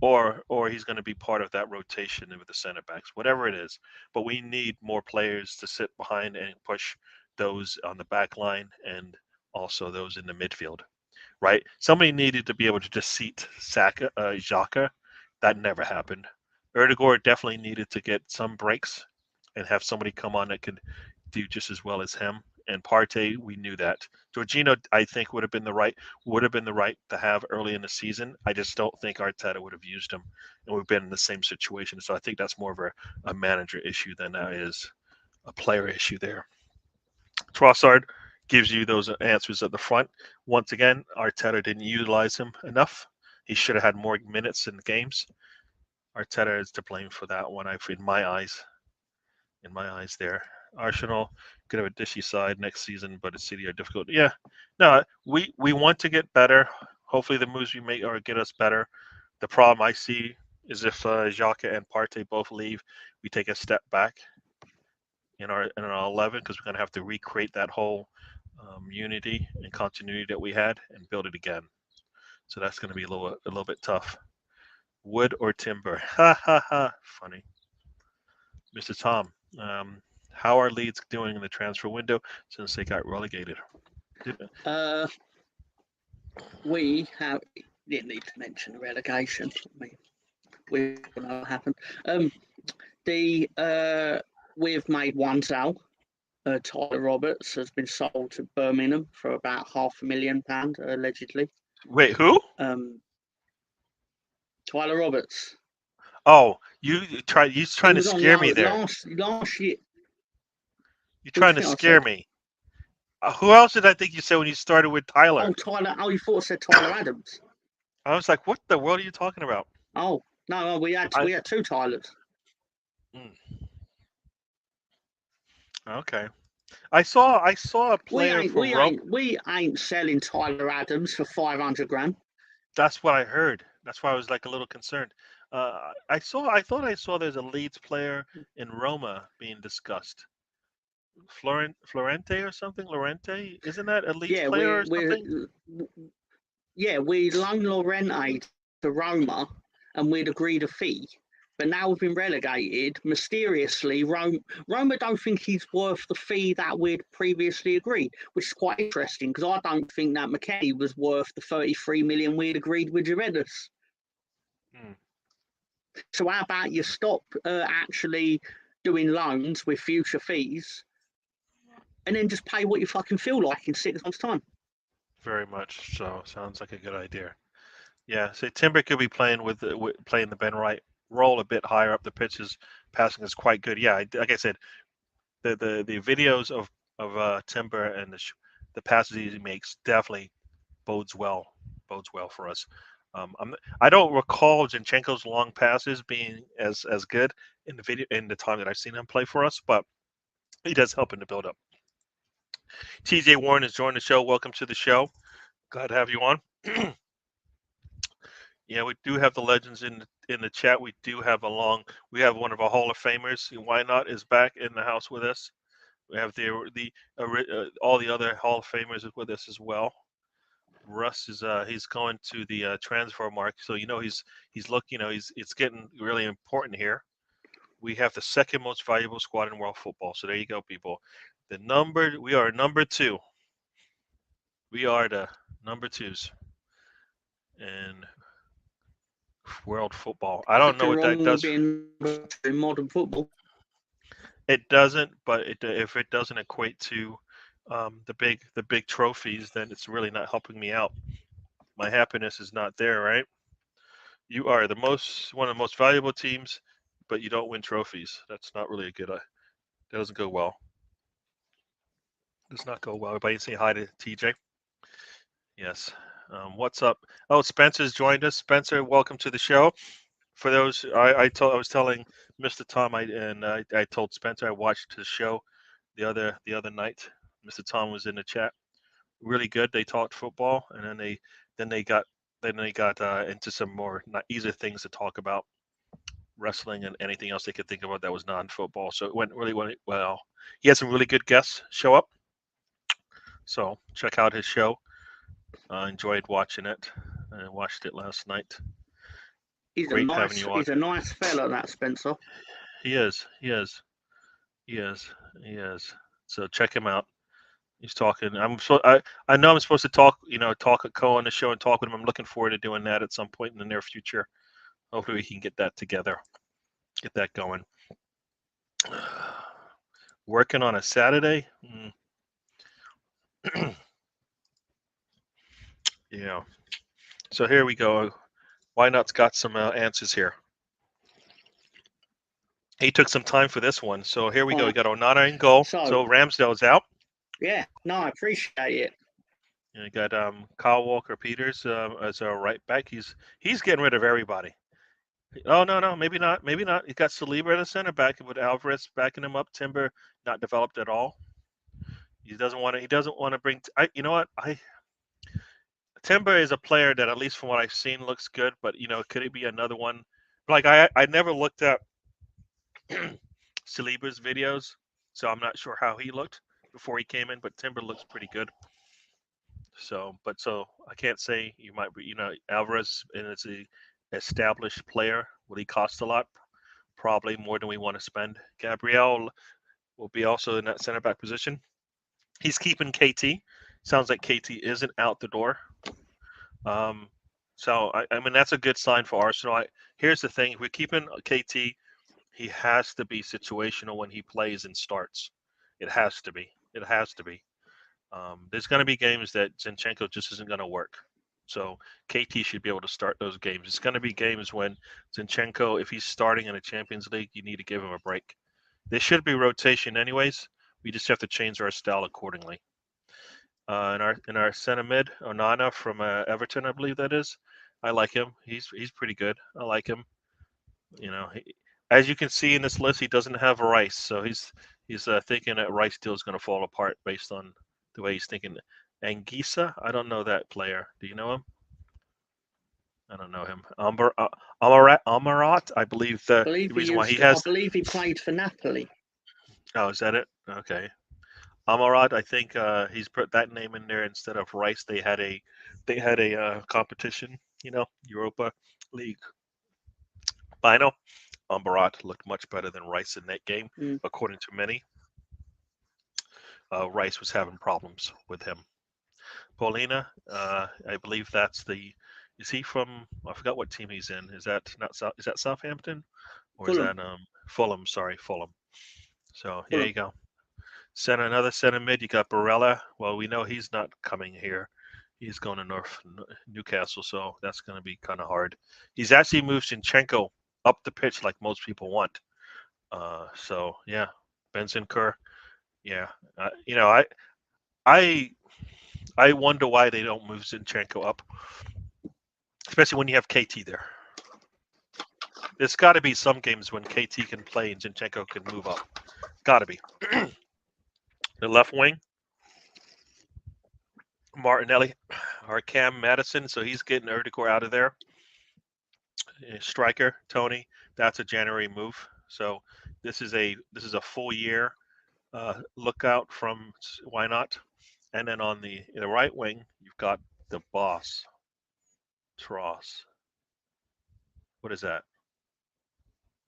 or he's going to be part of that rotation with the center backs, whatever it is. But we need more players to sit behind and push those on the back line and also those in the midfield, right? Somebody needed to be able to just seat Xhaka. That never happened. Erdogan definitely needed to get some breaks and have somebody come on that could do just as well as him. And Partey, we knew that. Jorginho, I think, would have been the right to have early in the season. I just don't think Arteta would have used him, and we've been in the same situation. So I think that's more of a manager issue than that is a player issue there. Trossard gives you those answers at the front. Once again, Arteta didn't utilize him enough. He should have had more minutes in the games. Arteta is to blame for that one, in my eyes. In my eyes there. Arsenal could have a dishy side next season, but City are difficult. Yeah, no, we want to get better. Hopefully, the moves we make are get us better. The problem I see is if Xhaka and Partey both leave, we take a step back in our 11 because we're going to have to recreate that whole unity and continuity that we had and build it again. So that's going to be a little bit tough. Wood or timber? Ha ha ha! Funny, Mr. Tom. How are Leeds doing in the transfer window since they got relegated? We didn't need to mention relegation. I mean, we don't know what happened. We've made one sale. Tyler Roberts has been sold to Birmingham for about £500,000 allegedly. Wait, who? Tyler Roberts. Oh, you trying to scare me there. Last year. You're trying to scare me. Who else did I think you said when you started with Tyler? Oh, Tyler. Oh, you thought it said Tyler Adams. I was like, what the world are you talking about? Oh, no, we had two Tylers. Okay. I saw a player we ain't selling Tyler Adams for $500,000. That's what I heard. That's why I was like a little concerned. I thought I saw there's a Leeds player in Roma being discussed. Florente or something? Lorente? Isn't that a Leeds player or something? We loaned Lorente to Roma and we'd agreed a fee. But now we've been relegated. Mysteriously, Roma don't think he's worth the fee that we'd previously agreed, which is quite interesting because I don't think that McKennie was worth the 33 million we'd agreed with Juventus. So how about you stop actually doing loans with future fees and then just pay what you fucking feel like in 6 months' time? Very much so. Sounds like a good idea. Yeah, so Timber could be playing playing the Ben White roll a bit higher up the pitch. His passing is quite good. Yeah, like I said, the videos of Timber and the passes he makes definitely bodes well for us. I don't recall Zinchenko's long passes being as good in the time that I've seen him play for us, but he does help in the build up. TJ Warren has joined the show. Welcome to the show. Glad to have you on. Yeah, we do have the legends in the chat. We have one of our Hall of Famers. Why Not is back in the house with us. We have all the other Hall of Famers with us as well. Russ is he's going to the transfer market, so he's looking. It's getting really important here. We have the second most valuable squad in world football. So there you go, people. We are number 2. We are the number 2s in world football. I don't know what that does. In modern football, it doesn't, but if it doesn't equate to the big trophies, then it's really not helping me out. My happiness is not there, right? You are one of the most valuable teams, but you don't win trophies. That's not really a good. That doesn't go well. Does not go well. Everybody say hi to TJ. Yes. What's up? Oh, Spencer's joined us. Spencer, welcome to the show. For those, I was telling Mr. Tom, I told Spencer I watched his show the other night. Mr. Tom was in the chat. Really good. They talked football, and then they got into some more easier things to talk about, wrestling and anything else they could think about that was non-football. So it went really well. He had some really good guests show up. So check out his show. Enjoyed watching it. I watched it last night. He's a nice fella, that Spencer. He is. So check him out. He's talking. I know I'm supposed to talk at Co on the show and talk with him. I'm looking forward to doing that at some point in the near future. Hopefully we can get that together, get that going. Working on a Saturday. Yeah. So here we go. Why Not's got some answers here. He took some time for this one. So here we go. We got Onana in goal. So Ramsdale's out. Yeah, no, I appreciate it. You got Kyle Walker-Peters as a right back. He's getting rid of everybody. Oh no, maybe not. Maybe not. He got Saliba at the center back with Alvarez backing him up. Timber not developed at all. He doesn't want to bring. You know what? Timber is a player that, at least from what I've seen, looks good. But could it be another one? Like I never looked at Saliba's videos, so I'm not sure how he looked before he came in. But Timber looks pretty good. So I can't say you might be. Alvarez, and it's a established player. Will he cost a lot? Probably more than we want to spend. Gabriel will be also in that center back position. He's keeping KT. Sounds like KT isn't out the door. So I mean that's a good sign for Arsenal. Here's the thing: if we're keeping KT, he has to be situational when he plays and starts. It has to be. There's going to be games that Zinchenko just isn't going to work. So KT should be able to start those games. It's going to be games when Zinchenko, if he's starting in a Champions League, you need to give him a break. There should be rotation anyways. We just have to change our style accordingly. In our center mid, Onana from Everton, I believe that is. I like him. He's pretty good. I like him. As you can see in this list, he doesn't have Rice, so he's thinking that Rice deal is going to fall apart based on the way he's thinking. Anguissa, I don't know that player. Do you know him? I don't know him. Amarat, I believe the reason why he has. I believe he played for Napoli. Oh, is that it? Okay. Amarat, I think he's put that name in there instead of Rice. They had a competition, Europa League final. Amarat looked much better than Rice in that game, according to many. Rice was having problems with him. Paulina, I believe that's is he from, I forgot what team he's in. Is that Southampton? Or Fulham. Is that Fulham? Sorry, Fulham. So here you go. Another center mid, you got Barella. Well, we know he's not coming here. He's going to Newcastle, so that's going to be kind of hard. He's actually moved Zinchenko up the pitch like most people want. So yeah, Benson Kerr. Yeah, you know, I wonder why they don't move Zinchenko up, especially when you have KT there. There's got to be some games when KT can play and Zinchenko can move up. Got to be. The left wing, Martinelli or Cam Madison, so he's getting Erdegaard out of there. Striker Tony, that's a January move. So this is a full year lookout from why not. And then on the right wing, you've got the boss, Tross. What is that?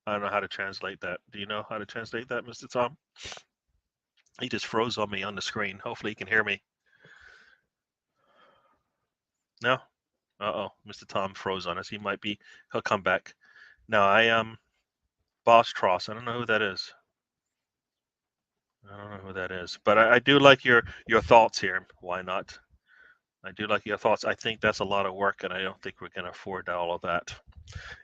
I don't know how to translate that. Do you know how to translate that, Mr. Tom? He just froze on me on the screen. Hopefully he can hear me. No? Uh-oh. Mr. Tom froze on us. He'll come back. No, Boss Tross. I don't know who that is. I don't know who that is. But I do like your thoughts here. Why not? I do like your thoughts. I think that's a lot of work, and I don't think we're going to afford all of that.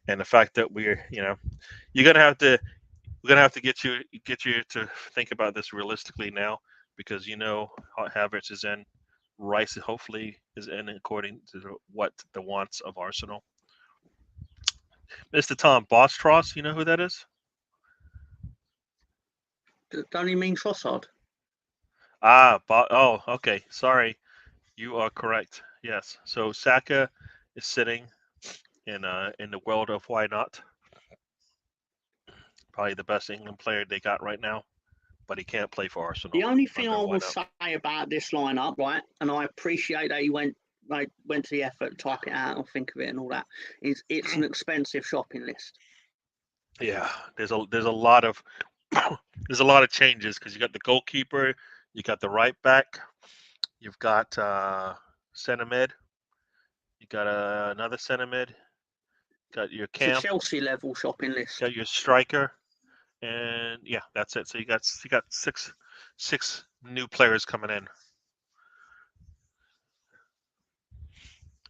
And the fact that we're gonna have to get you to think about this realistically now, because Havertz is in, Rice hopefully is in according to what the wants of Arsenal. Mr. Tom, Boss Tross, you know who that is? Don't you mean Trossard? Oh, okay. Sorry, you are correct. Yes. So Saka is sitting in the world of why not. Probably the best England player they got right now, but he can't play for Arsenal. The only thing I will say about this lineup, right, and I appreciate that he went to the effort to type it out and think of it and all that, is it's an expensive shopping list. Yeah, there's a lot of there's a lot of changes because you got the goalkeeper, you got the right back, you've got centre mid, you got another centre mid, got your Cam. It's a Chelsea level shopping list. Got your striker, and yeah, that's it. So you got six new players coming in.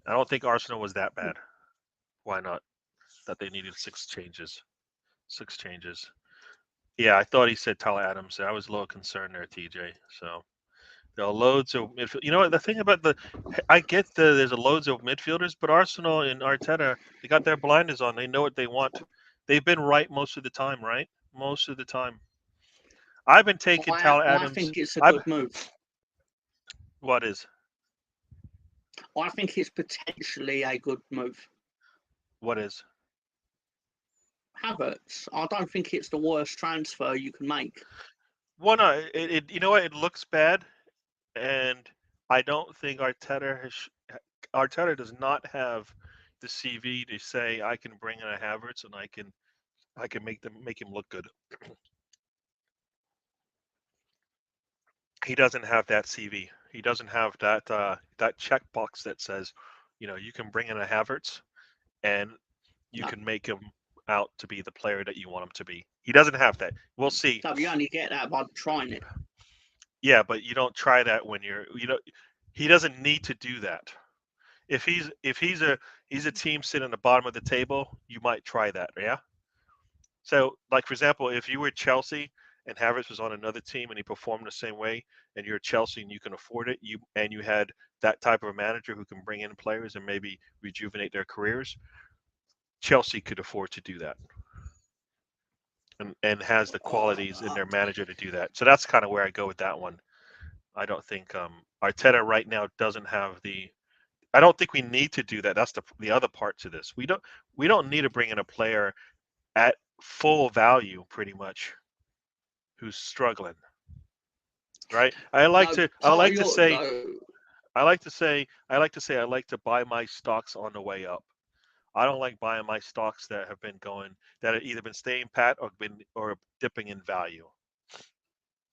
I don't think Arsenal was that bad. Why not? That they needed 6 changes. 6 changes. Yeah, I thought he said Tyler Adams. I was a little concerned there, TJ. So there are loads of midfield. You know what? The thing about I get there's loads of midfielders, but Arsenal and Arteta, they got their blinders on. They know what they want. They've been right most of the time, right? Most of the time. I've been taking Tyler Adams. I think it's a good move. What is? I think it's potentially a good move. What is? Havertz. I don't think it's the worst transfer you can make. Well, no, you know what? It looks bad, and I don't think Arteta does not have the CV to say I can bring in a Havertz and I can make him look good. He doesn't have that CV. He doesn't have that checkbox that says, you can bring in a Havertz, and you can make him out to be the player that you want him to be. He doesn't have that. We'll see. So you only get that by trying it. Yeah, but you don't try that when he doesn't need to do that. If he's a team sitting at the bottom of the table, you might try that, yeah? So, like, for example, if you were Chelsea and Havertz was on another team and he performed the same way, and you're Chelsea and you can afford it, you had that type of a manager who can bring in players and maybe rejuvenate their careers, Chelsea could afford to do that, and has the qualities in their manager to do that. So that's kind of where I go with that one. I don't think Arteta right now doesn't have I don't think we need to do that. That's the other part to this. We don't need to bring in a player at full value, pretty much, who's struggling. Right? I like to buy my stocks on the way up. I don't like buying my stocks that have either been staying pat or dipping in value.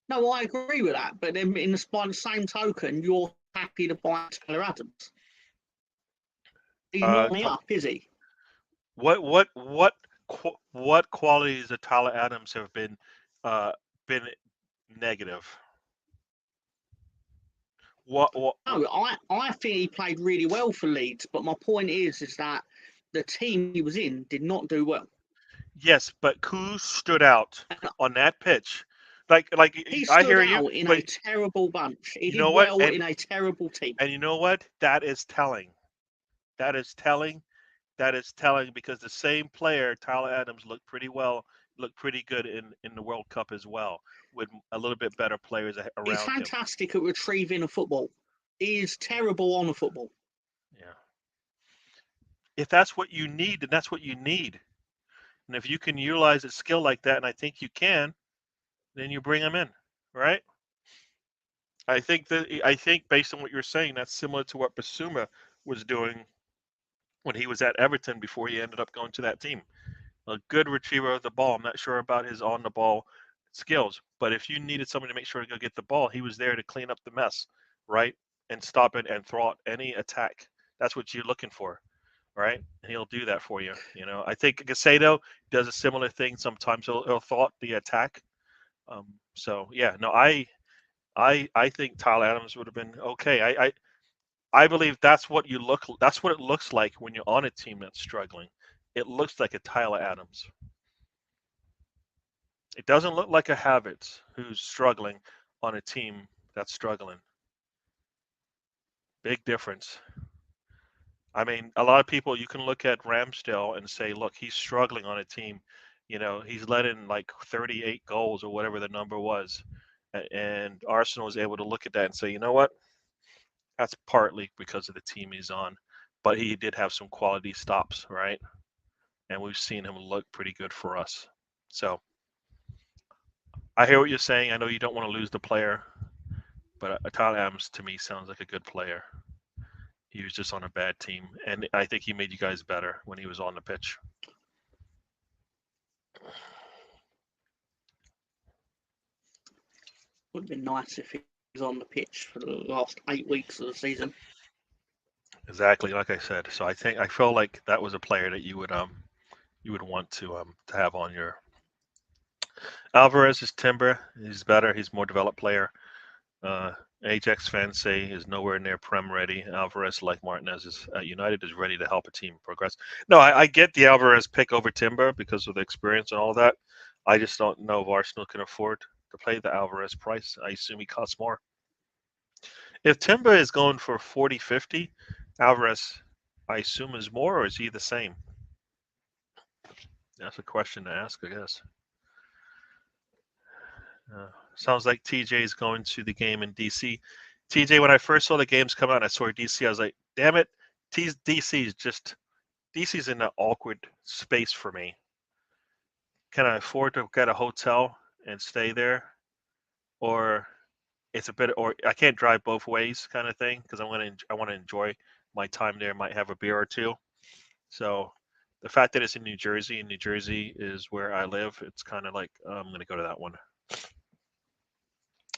No, I agree with that. But then, by the same token, you're happy to buy Tyler Adams. He's not me up, is he? What qualities of Tyler Adams have been negative? What? No, I think he played really well for Leeds, but my point is that the team he was in did not do well. Yes, but who stood out on that pitch? Like He I stood hear you, out in a but terrible bunch. He you did know what? well in a terrible team. And you know what? That is telling. That is telling. That is telling because the same player, Tyler Adams, looked pretty good in the World Cup as well, with a little bit better players He's around him. fantastic at retrieving a football. He is terrible on a football. Yeah. If that's what you need, then that's what you need. And if you can utilize a skill like that, and I think you can, then you bring him in, right? I think based on what you're saying, that's similar to what Basuma was doing when he was at Everton before he ended up going to that team. A good retriever of the ball. I'm not sure about his on the ball skills, but if you needed somebody to make sure to go get the ball, he was there to clean up the mess, right? And stop it and thwart any attack. That's what you're looking for, right? And he'll do that for you. You know, I think Casado does a similar thing. Sometimes he'll thwart the attack. So yeah, no, I think Tyler Adams would have been okay. I believe that's what it looks like when you're on a team that's struggling. It looks like a Tyler Adams. It doesn't look like a Havertz who's struggling on a team that's struggling. Big difference. I mean, a lot of people, you can look at Ramsdale and say, look, he's struggling on a team. You know, he's let in like 38 goals or whatever the number was. And Arsenal was able to look at that and say, you know what? That's partly because of the team he's on. But he did have some quality stops, right? And we've seen him look pretty good for us. So I hear what you're saying. I know you don't want to lose the player, but Tyler Adams to me sounds like a good player. He was just on a bad team, and I think he made you guys better when he was on the pitch. Would have been nice if he was on the pitch for the last 8 weeks of the season. Exactly, like I said. So I feel like that was a player that you would want to have on your. Alvarez is timber. He's better. He's more developed player. Ajax fans say is nowhere near Prem ready. Alvarez, like Martinez, is at United is ready to help a team progress. No, I get the Alvarez pick over Timber because of the experience and all that. I just don't know if Arsenal can afford to pay the Alvarez price. I assume he costs more. If Timber is going for 40, 50, Alvarez, I assume, is more, or is he the same? That's a question to ask, I guess. Sounds like TJ is going to the game in DC. TJ, when I first saw the games come out and I saw DC, I was like, damn it, DC's in an awkward space for me. Can I afford to get a hotel and stay there? Or it's a bit, or I can't drive both ways kind of thing because I want to enjoy my time there, might have a beer or two. So the fact that it's in New Jersey, and New Jersey is where I live, it's kind of like, I'm going to go to that one.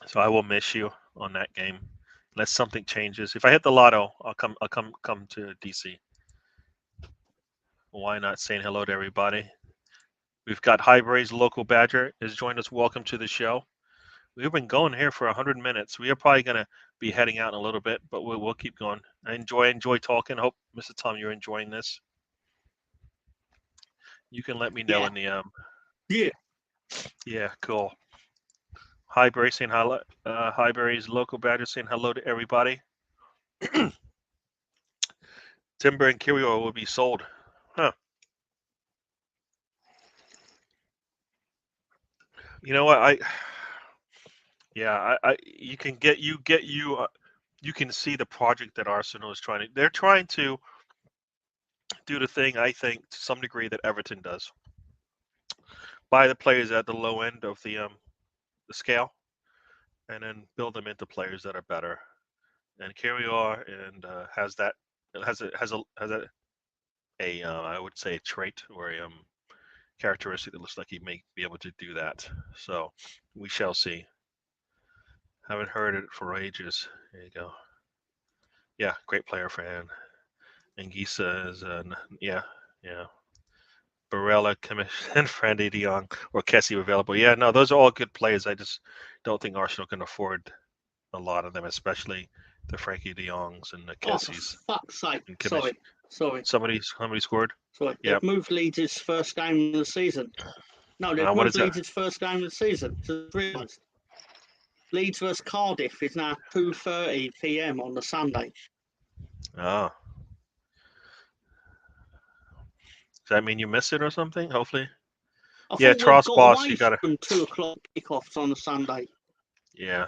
So I will miss you on that game, unless something changes. If I hit the lotto, I'll come to DC. Why not saying hello to everybody? We've got Highbury's local badger has joined us. Welcome to the show. We've been going here for 100 minutes. We are probably going to be heading out in a little bit, but we'll keep going. I enjoy talking. Hope, Mr. Tom, you're enjoying this. You can let me know in the Yeah, cool. Highbury saying hello. Highbury's local badger saying hello to everybody. Timber and Kiwior will be sold. Huh. You know what? You can see the project that Arsenal is trying to. They're trying to do the thing, I think, to some degree that Everton does. Buy the players at the low end of the scale, and then build them into players that are better. And Kiwior and has I would say a trait or a characteristic that looks like he may be able to do that. So we shall see. Haven't heard it for ages. There you go. Yeah, great player for him. And Gisa is, yeah. Barella, Kimmich, and Frandy de Jong or Kessie available. Yeah, no, those are all good players. I just don't think Arsenal can afford a lot of them, especially the Frankie de Jongs and the Kessies. Oh, for fuck's sake. And Kimmich. Sorry. Sorry. Somebody scored. Sorry. Yeah. They've moved Leeds' first game of the season. No, they've What is moved that? Leeds' first game of the season. Leeds versus Cardiff is now 2:30 p.m. on the Sunday. Oh. Does that mean you missed it or something? Hopefully. I Yeah, thought we'd Tross got boss, away you gotta. from 2 o'clock kickoffs on the Sunday. Yeah.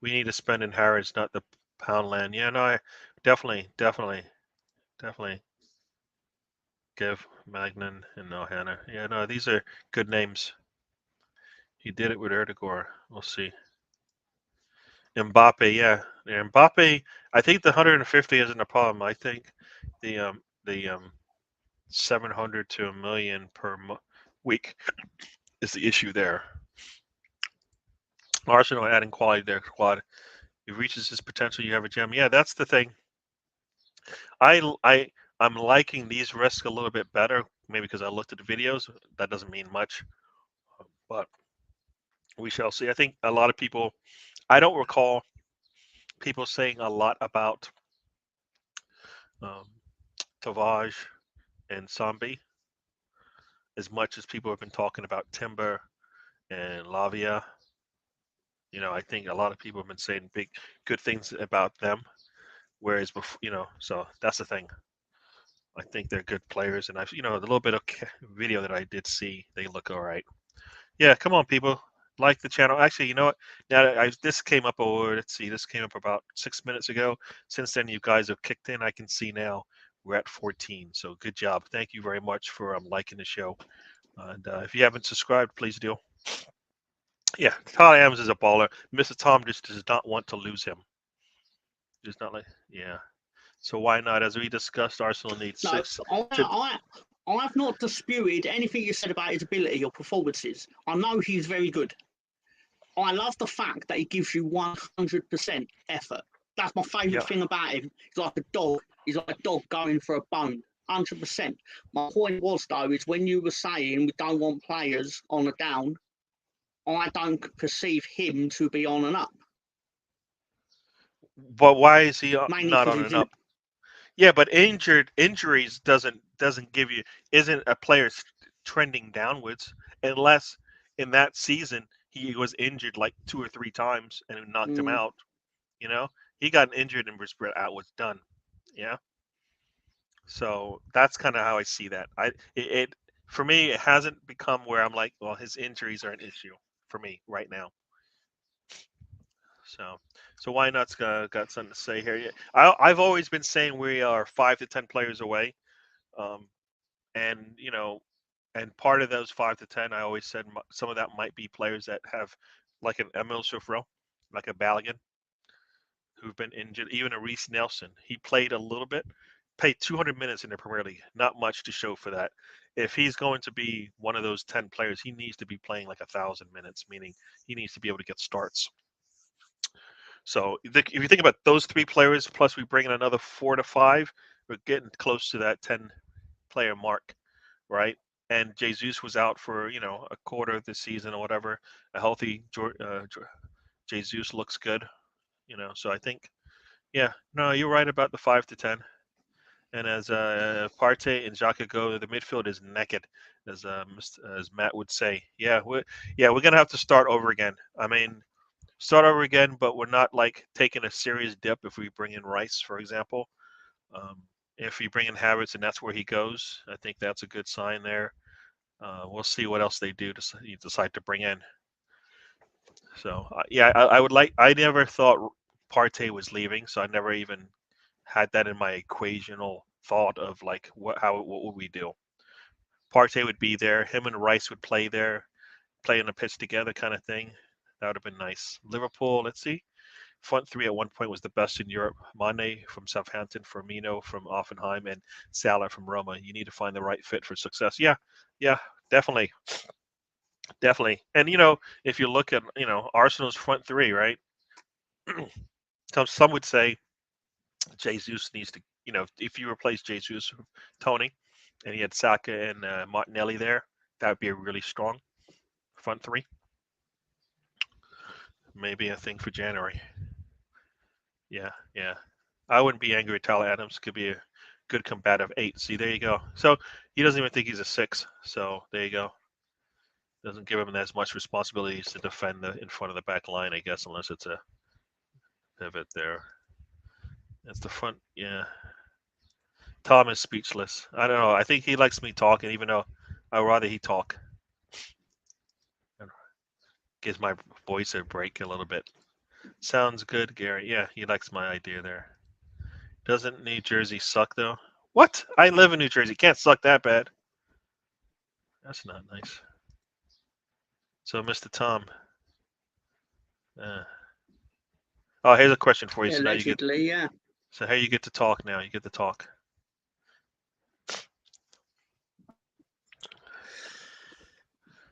We need to spend in Harrods, not the Poundland. Yeah, no, I definitely give Magnan and Ohana. Yeah, no, these are good names. He did it with Erdegaard. We'll see. Mbappe, yeah. Mbappe, I think the 150 isn't a problem. I think the 700 to 1 million per week is the issue there. Arsenal adding quality to their squad. If he reaches his potential, you have a gem. Yeah, that's the thing. I'm liking these risks a little bit better, maybe because I looked at the videos. That doesn't mean much, but we shall see. I think a lot of people, I don't recall people saying a lot about um, Tavage and Sambi as much as people have been talking about Timber and Lavia. You know, I think a lot of people have been saying good things about them, whereas before, so that's the thing. I think they're good players, and the little bit of video that I did see, they look all right. Yeah, come on, people, like the channel. Actually, you know what? Now that this came up let's see, this came up about 6 minutes ago. Since then, you guys have kicked in. I can see now we're at 14. So good job. Thank you very much for liking the show. And if you haven't subscribed, please do. Yeah, Todd Adams is a baller. Mr. Tom just does not want to lose him. Just not yeah. So why not? As we discussed, Arsenal needs No, 6. I've not disputed anything you said about his ability or performances. I know he's very good. I love the fact that he gives you 100% effort. That's my favourite thing about him. He's like a dog. He's like a dog going for a bone. 100%. My point was, though, is when you were saying we don't want players on a down, I don't perceive him to be on and up. But why is he Mainly not 'cause on he's and up? Yeah, but injuries doesn't give you isn't a player trending downwards unless in that season he was injured like 2 or 3 times and it knocked him out. You know, he got injured and was out, was done. Yeah. So that's kind of how I see that. It for me it hasn't become where I'm like, well, his injuries are an issue for me right now. So why not's got something to say here? Yeah, I've always been saying we are 5 to 10 players away, and and part of those 5 to 10, I always said some of that might be players that have like an Emil Sofro, like a Balogun, who've been injured. Even a Reece Nelson, he played a little bit, played 200 minutes in the Premier League, not much to show for that. If he's going to be one of those 10 players, he needs to be playing like 1,000 minutes, meaning he needs to be able to get starts. So if you think about those 3 players, plus we bring in another 4 to 5, we're getting close to that 10-player mark, right? And Jesus was out for a quarter of the season or whatever. A healthy Jesus looks good, So I think, yeah, no, you're right about the 5 to 10. And as Partey and Xhaka go, the midfield is naked, as Matt would say. Yeah, we're gonna have to start over again. I mean, start over again, but we're not like taking a serious dip if we bring in Rice, for example. If we bring in Havertz and that's where he goes, I think that's a good sign there. We'll see what else they do to decide to bring in. So yeah, I would like. I never thought Partey was leaving, so I never even had that in my equational thought of like what would we do? Partey would be there. Him and Rice would play there, play on the pitch together, kind of thing. That would have been nice. Liverpool, let's see. Front 3 at one point was the best in Europe. Mane from Southampton, Firmino from Offenheim, and Salah from Roma. You need to find the right fit for success. Yeah, definitely. And if you look at Arsenal's front 3, right? Some would say Jesus needs to, if you replace Jesus with Tony, and he had Saka and Martinelli there, that would be a really strong front 3. Maybe a thing for January. Yeah. I wouldn't be angry. Tyler Adams could be a good combative 8. See, there you go. So he doesn't even think he's a 6. So there you go. Doesn't give him as much responsibilities to defend in front of the back line, I guess, unless it's a pivot there. That's the front. Yeah. Tom is speechless. I don't know. I think he likes me talking, even though I'd rather he talk. Gives my voice a break a little bit. Sounds good, Gary. Yeah, he likes my idea there. Doesn't New Jersey suck, though? What? I live in New Jersey. Can't suck that bad. That's not nice. So, Mr. Tom. Oh, here's a question for you. Yeah, So now you get. allegedly, yeah. So how you get to talk now? You get to talk.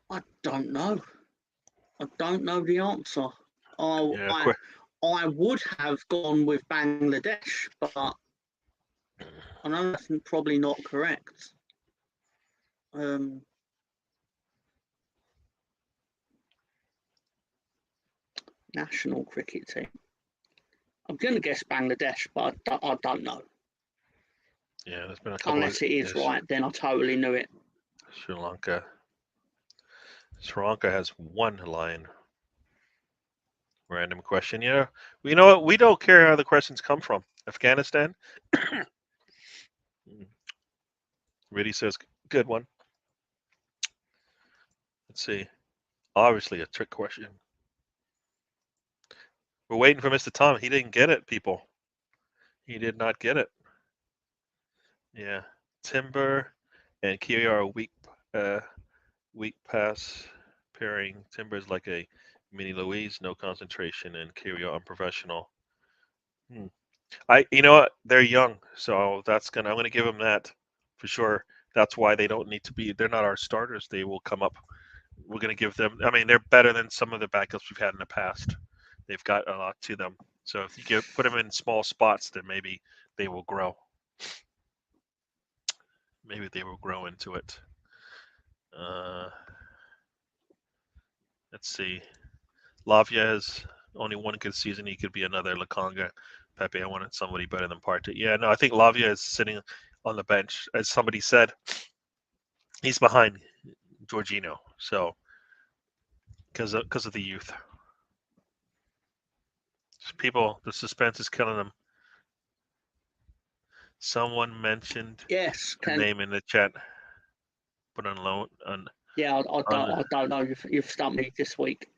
I don't know. I don't know the answer. Yeah, I would have gone with Bangladesh, but I know that's probably not correct. National cricket team. I'm going to guess Bangladesh, but I don't know. Yeah, there's been a couple. Unless it is right, then I totally knew it. Sri Lanka. Sri Lanka has one line. Random question. Yeah, you know what? We don't care how the questions come from. Afghanistan. Really says good one. Let's see. Obviously a trick question. We're waiting for Mr. Tom. He didn't get it, people. He did not get it. Yeah. Timber and Kiwi are a weak pass pairing. Timber is like a mini Louise, no concentration, and Kiwi are unprofessional. You know what? They're young, so I'm gonna give them that for sure. That's why they don't need to be. They're not our starters. They will come up. We're gonna give them. I mean, they're better than some of the backups we've had in the past. They've got a lot to them. So if you put them in small spots, then maybe they will grow. Maybe they will grow into it. Let's see. Lavia has only one good season. He could be another Lakanga. Pepe, I wanted somebody better than Partey. Yeah, no, I think Lavia is sitting on the bench. As somebody said, he's behind Jorginho. So, because of the youth. People, the suspense is killing them. Someone mentioned the name in the chat. Put on loan. Yeah, I don't know. You've stumped me this week.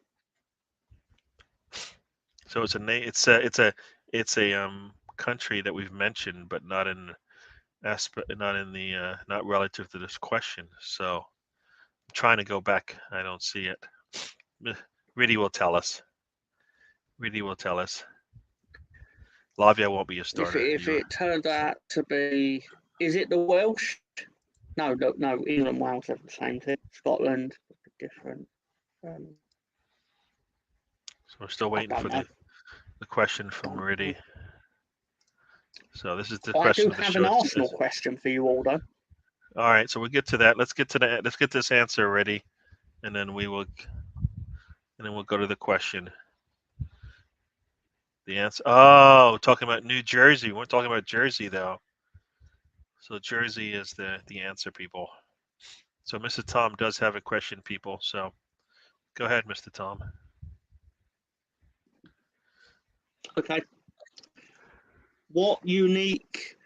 So it's a name. It's a country that we've mentioned, but not in aspect, not relative to this question. So I'm trying to go back. I don't see it. Really will tell us. Really will tell us. Lavia won't be a starter. If it turned out to be, is it the Welsh? No. England, Wales have the same thing. Scotland, different. So we're still waiting for the question from Riddy. So this is the question. I do have an Arsenal question for you, Aldo. All right, so we'll get to that. Let's get this answer ready, and then we'll go to the question. The answer. Oh, talking about New Jersey. We're talking about Jersey though. So Jersey is the answer, people. So Mr. Tom does have a question, people. So go ahead, Mr. Tom. Okay. What unique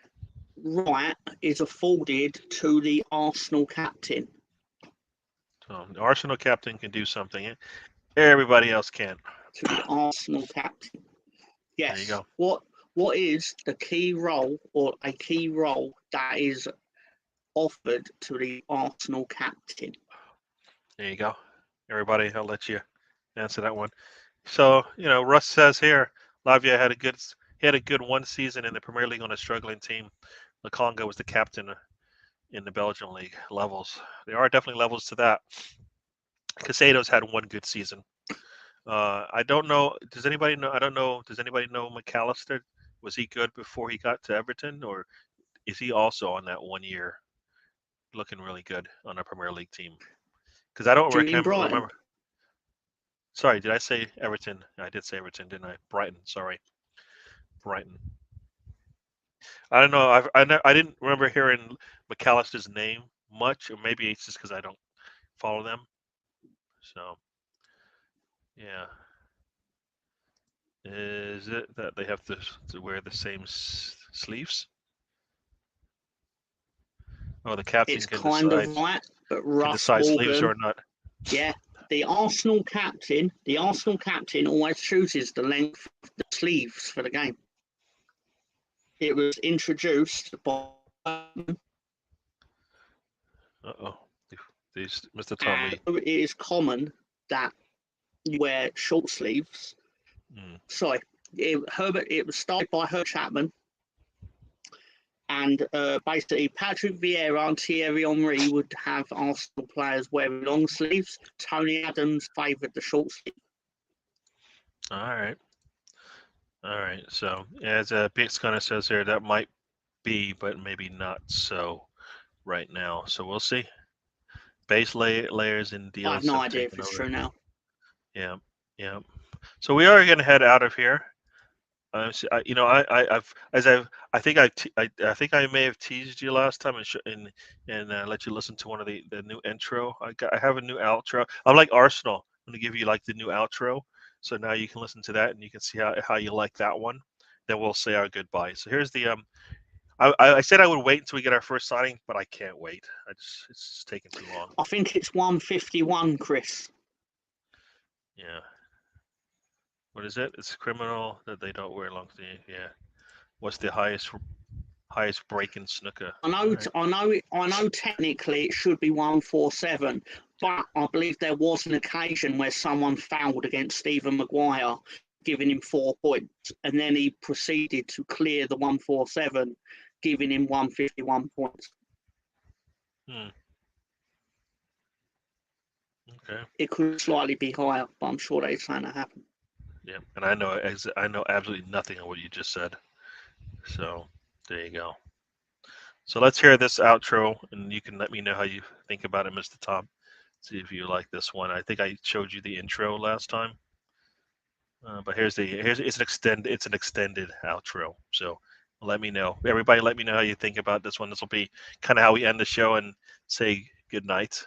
right is afforded to the Arsenal captain? So the Arsenal captain can do something. Everybody else can. To the Arsenal captain. Yes. There you go. What is the key role or a key role that is offered to the Arsenal captain? There you go. Everybody, I'll let you answer that one. So, Russ says here, Lavia had a good one season in the Premier League on a struggling team. Lakanga was the captain in the Belgian league levels. There are definitely levels to that. Casado's had one good season. I don't know. Does anybody know? I don't know. Does anybody know McAllister? Was he good before he got to Everton, or is he also on that 1 year looking really good on a Premier League team? Because I don't remember. Sorry, did I say Everton? I did say Everton, didn't I? Brighton, sorry. Brighton. I don't know. I didn't remember hearing McAllister's name much, or maybe it's just because I don't follow them. So yeah, is it that they have to wear the same sleeves? Oh, the captain It's can kind decide of right, but Russ sleeves Morgan, or not. yeah, the Arsenal captain always chooses the length of the sleeves for the game. It was introduced by Uh-oh. These, Mr. and Tommy. it is common that you wear short sleeves. Sorry, it was started by Herb Chapman, and basically Patrick Vieira and Thierry Henry would have Arsenal players wearing long sleeves. Tony Adams favoured the short sleeve. All right. All right. So as Bix kind of says here, that might be, but maybe not so right now. So we'll see. Base layers and I deals have no have idea if taken it's over. true now. Yeah. Yeah. So we are going to head out of here. You know, I think I think I may have teased you last time and let you listen to one of the new intro. I have a new outro. I'm like Arsenal. I'm gonna give you like the new outro, so now you can listen to that and you can see how you like that one. Then we'll say our goodbye. So here's the I said I would wait until we get our first signing, but I can't wait. It's just taking too long. I think it's 151, Chris. Yeah. What is it? It's criminal that they don't wear long sleeves. Yeah. What's the highest break in snooker? I know. Technically, it should be 147, but I believe there was an occasion where someone fouled against Stephen Maguire, giving him 4 points, and then he proceeded to clear the 147, giving him 151 points. Okay. It could slightly be higher, but I'm sure they're saying that happened. Yeah, and I know absolutely nothing of what you just said. So there you go. So let's hear this outro, and you can let me know how you think about it, Mr. Tom. See if you like this one. I think I showed you the intro last time, but it's an extended outro. So let me know, everybody. Let me know how you think about this one. This will be kind of how we end the show and say good night.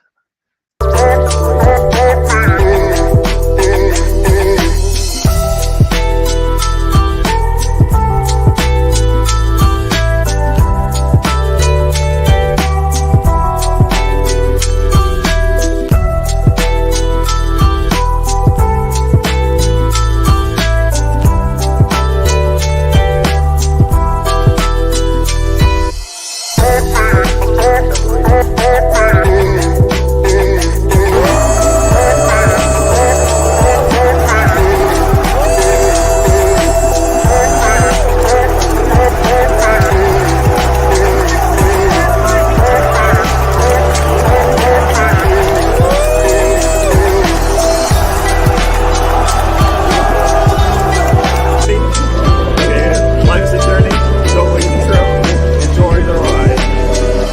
Life's a journey, don't wait to travel. Enjoy the ride.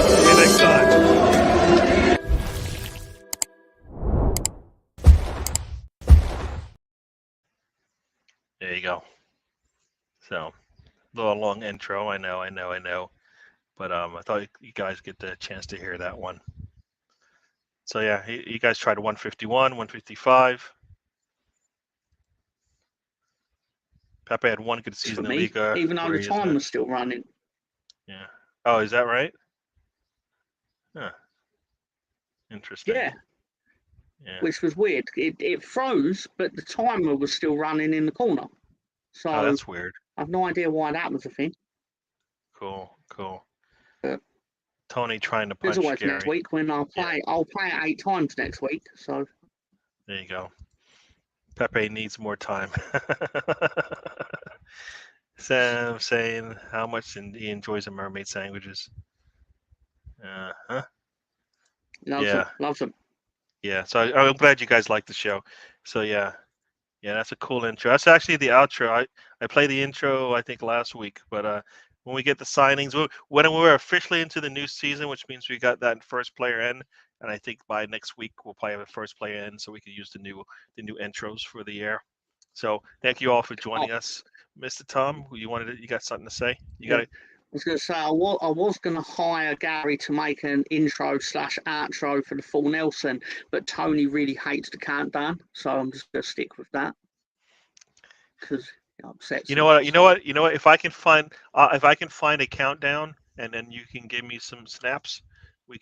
See you next time. There you go. So, a little long intro. I know. But I thought you guys get the chance to hear that one. So yeah, you guys tried 151, 155. Pepe had one good season in Liga. Even though the time was still running. Yeah. Oh, is that right? Huh. Interesting. Yeah. Which was weird. It froze, but the timer was still running in the corner. So that's weird. I have no idea why that was a thing. Cool. Tony trying to punch There's always Gary. next week when I'll play it 8 times next week. So there you go. Pepe needs more time. Sam saying how much he enjoys the mermaid sandwiches. Loves them. Yeah, so I'm glad you guys like the show. So yeah, that's a cool intro. That's actually the outro. I played the intro I think last week, but when we get the signings, when we're officially into the new season, which means we got that first player in, and I think by next week we'll probably have a first player in, so we can use the new intros for the year. So thank you all for joining us, Mr. Tom. You got something to say? You got it. was going to say I was going to hire Gary to make an intro/outro for the full Nelson, but Tony really hates the countdown, so I'm just going to stick with that because it upsets You him. know what? You know what? You know what? If I can find a countdown, and then you can give me some snaps,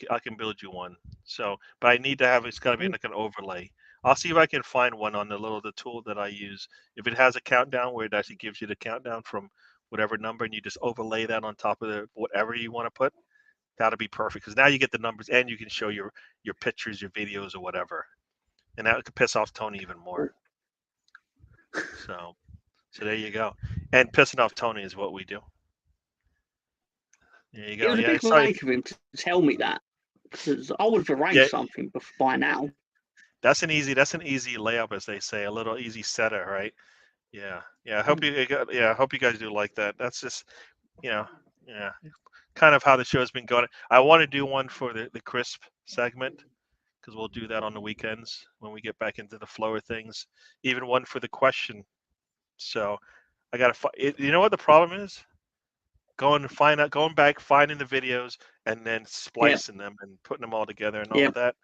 I can build you one. So, but I need to have it's got to be like an overlay. I'll see if I can find one on the tool that I use. If it has a countdown where it actually gives you the countdown from whatever number, and you just overlay that on top of whatever you want to put, that'll be perfect. Because now you get the numbers, and you can show your pictures, your videos, or whatever, and that could piss off Tony even more. So there you go. And pissing off Tony is what we do. There you go. It was a big mistake of him to tell me that, because I would have arranged something by now. That's an easy layup, as they say, a little easy setter, right? Yeah. I hope you guys do like that. That's just, kind of how the show's been going. I want to do one for the crisp segment, because we'll do that on the weekends when we get back into the flow of things. Even one for the question. So I got to. You know what the problem is? Going back, finding the videos, and then splicing them and putting them all together and all of that.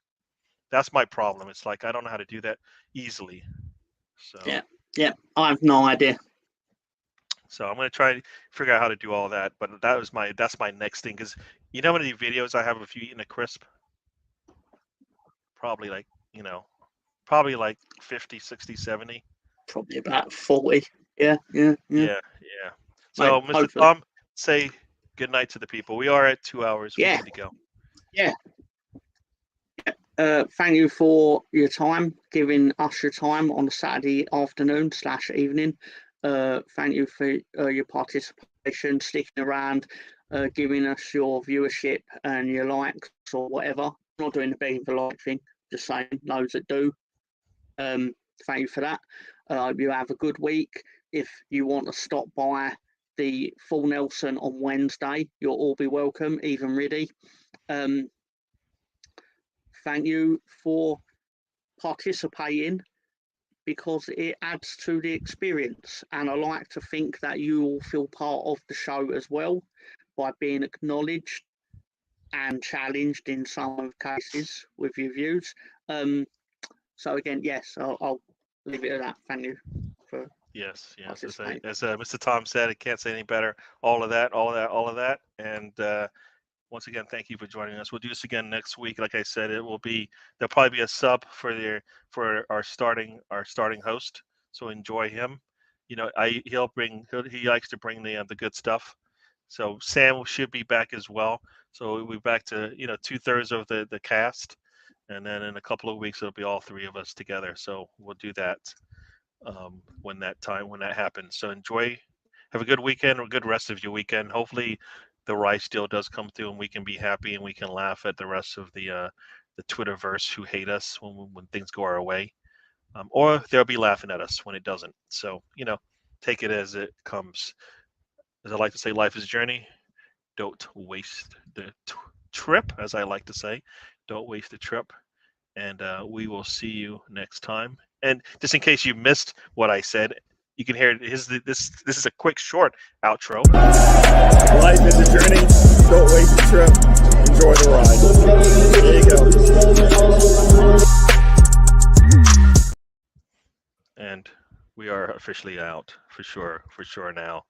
That's my problem. It's like I don't know how to do that easily. So yeah, I have no idea. So I'm gonna try to figure out how to do all that. But that's my next thing, because you know how many videos I have of you eating a crisp? Probably like 50, 60, 70. Probably about 40. Yeah. So, Mr. Hopefully. Tom, say good night to the people. We are at 2 hours. Yeah. We need to go. Yeah. Thank you for your time, giving us your time on a Saturday afternoon/evening. Thank you for your participation, sticking around, giving us your viewership and your likes or whatever. I'm not doing the begging for like thing, just saying those that do. Thank you for that. I hope you have a good week. If you want to stop by the full Nelson on Wednesday, you'll all be welcome, even Riddy. Thank you for participating, because it adds to the experience, and I like to think that you all feel part of the show as well by being acknowledged and challenged in some cases with your views. So again, yes, I'll leave it at that. Thank you for yes. As Mr. Tom said, I can't say any better. All of that, and once again, thank you for joining us. We'll do this again next week. Like I said, there'll probably be a sub for our starting host. So enjoy him. He likes to bring the good stuff. So Sam should be back as well. So we'll be back to 2/3 of the cast, and then in a couple of weeks it'll be all three of us together. So we'll do that when that happens. So enjoy. Have a good weekend, or a good rest of your weekend. Hopefully the rice deal does come through, and we can be happy, and we can laugh at the rest of the Twitterverse who hate us when things go our way, or they'll be laughing at us when it doesn't. So take it as it comes. As I like to say, life is a journey. Don't waste the trip, as I like to say. Don't waste the trip, and we will see you next time. And just in case you missed what I said, you can hear this is a quick, short outro. Life is a journey. Don't waste the trip. Enjoy the ride. There you go. And we are officially out for sure now.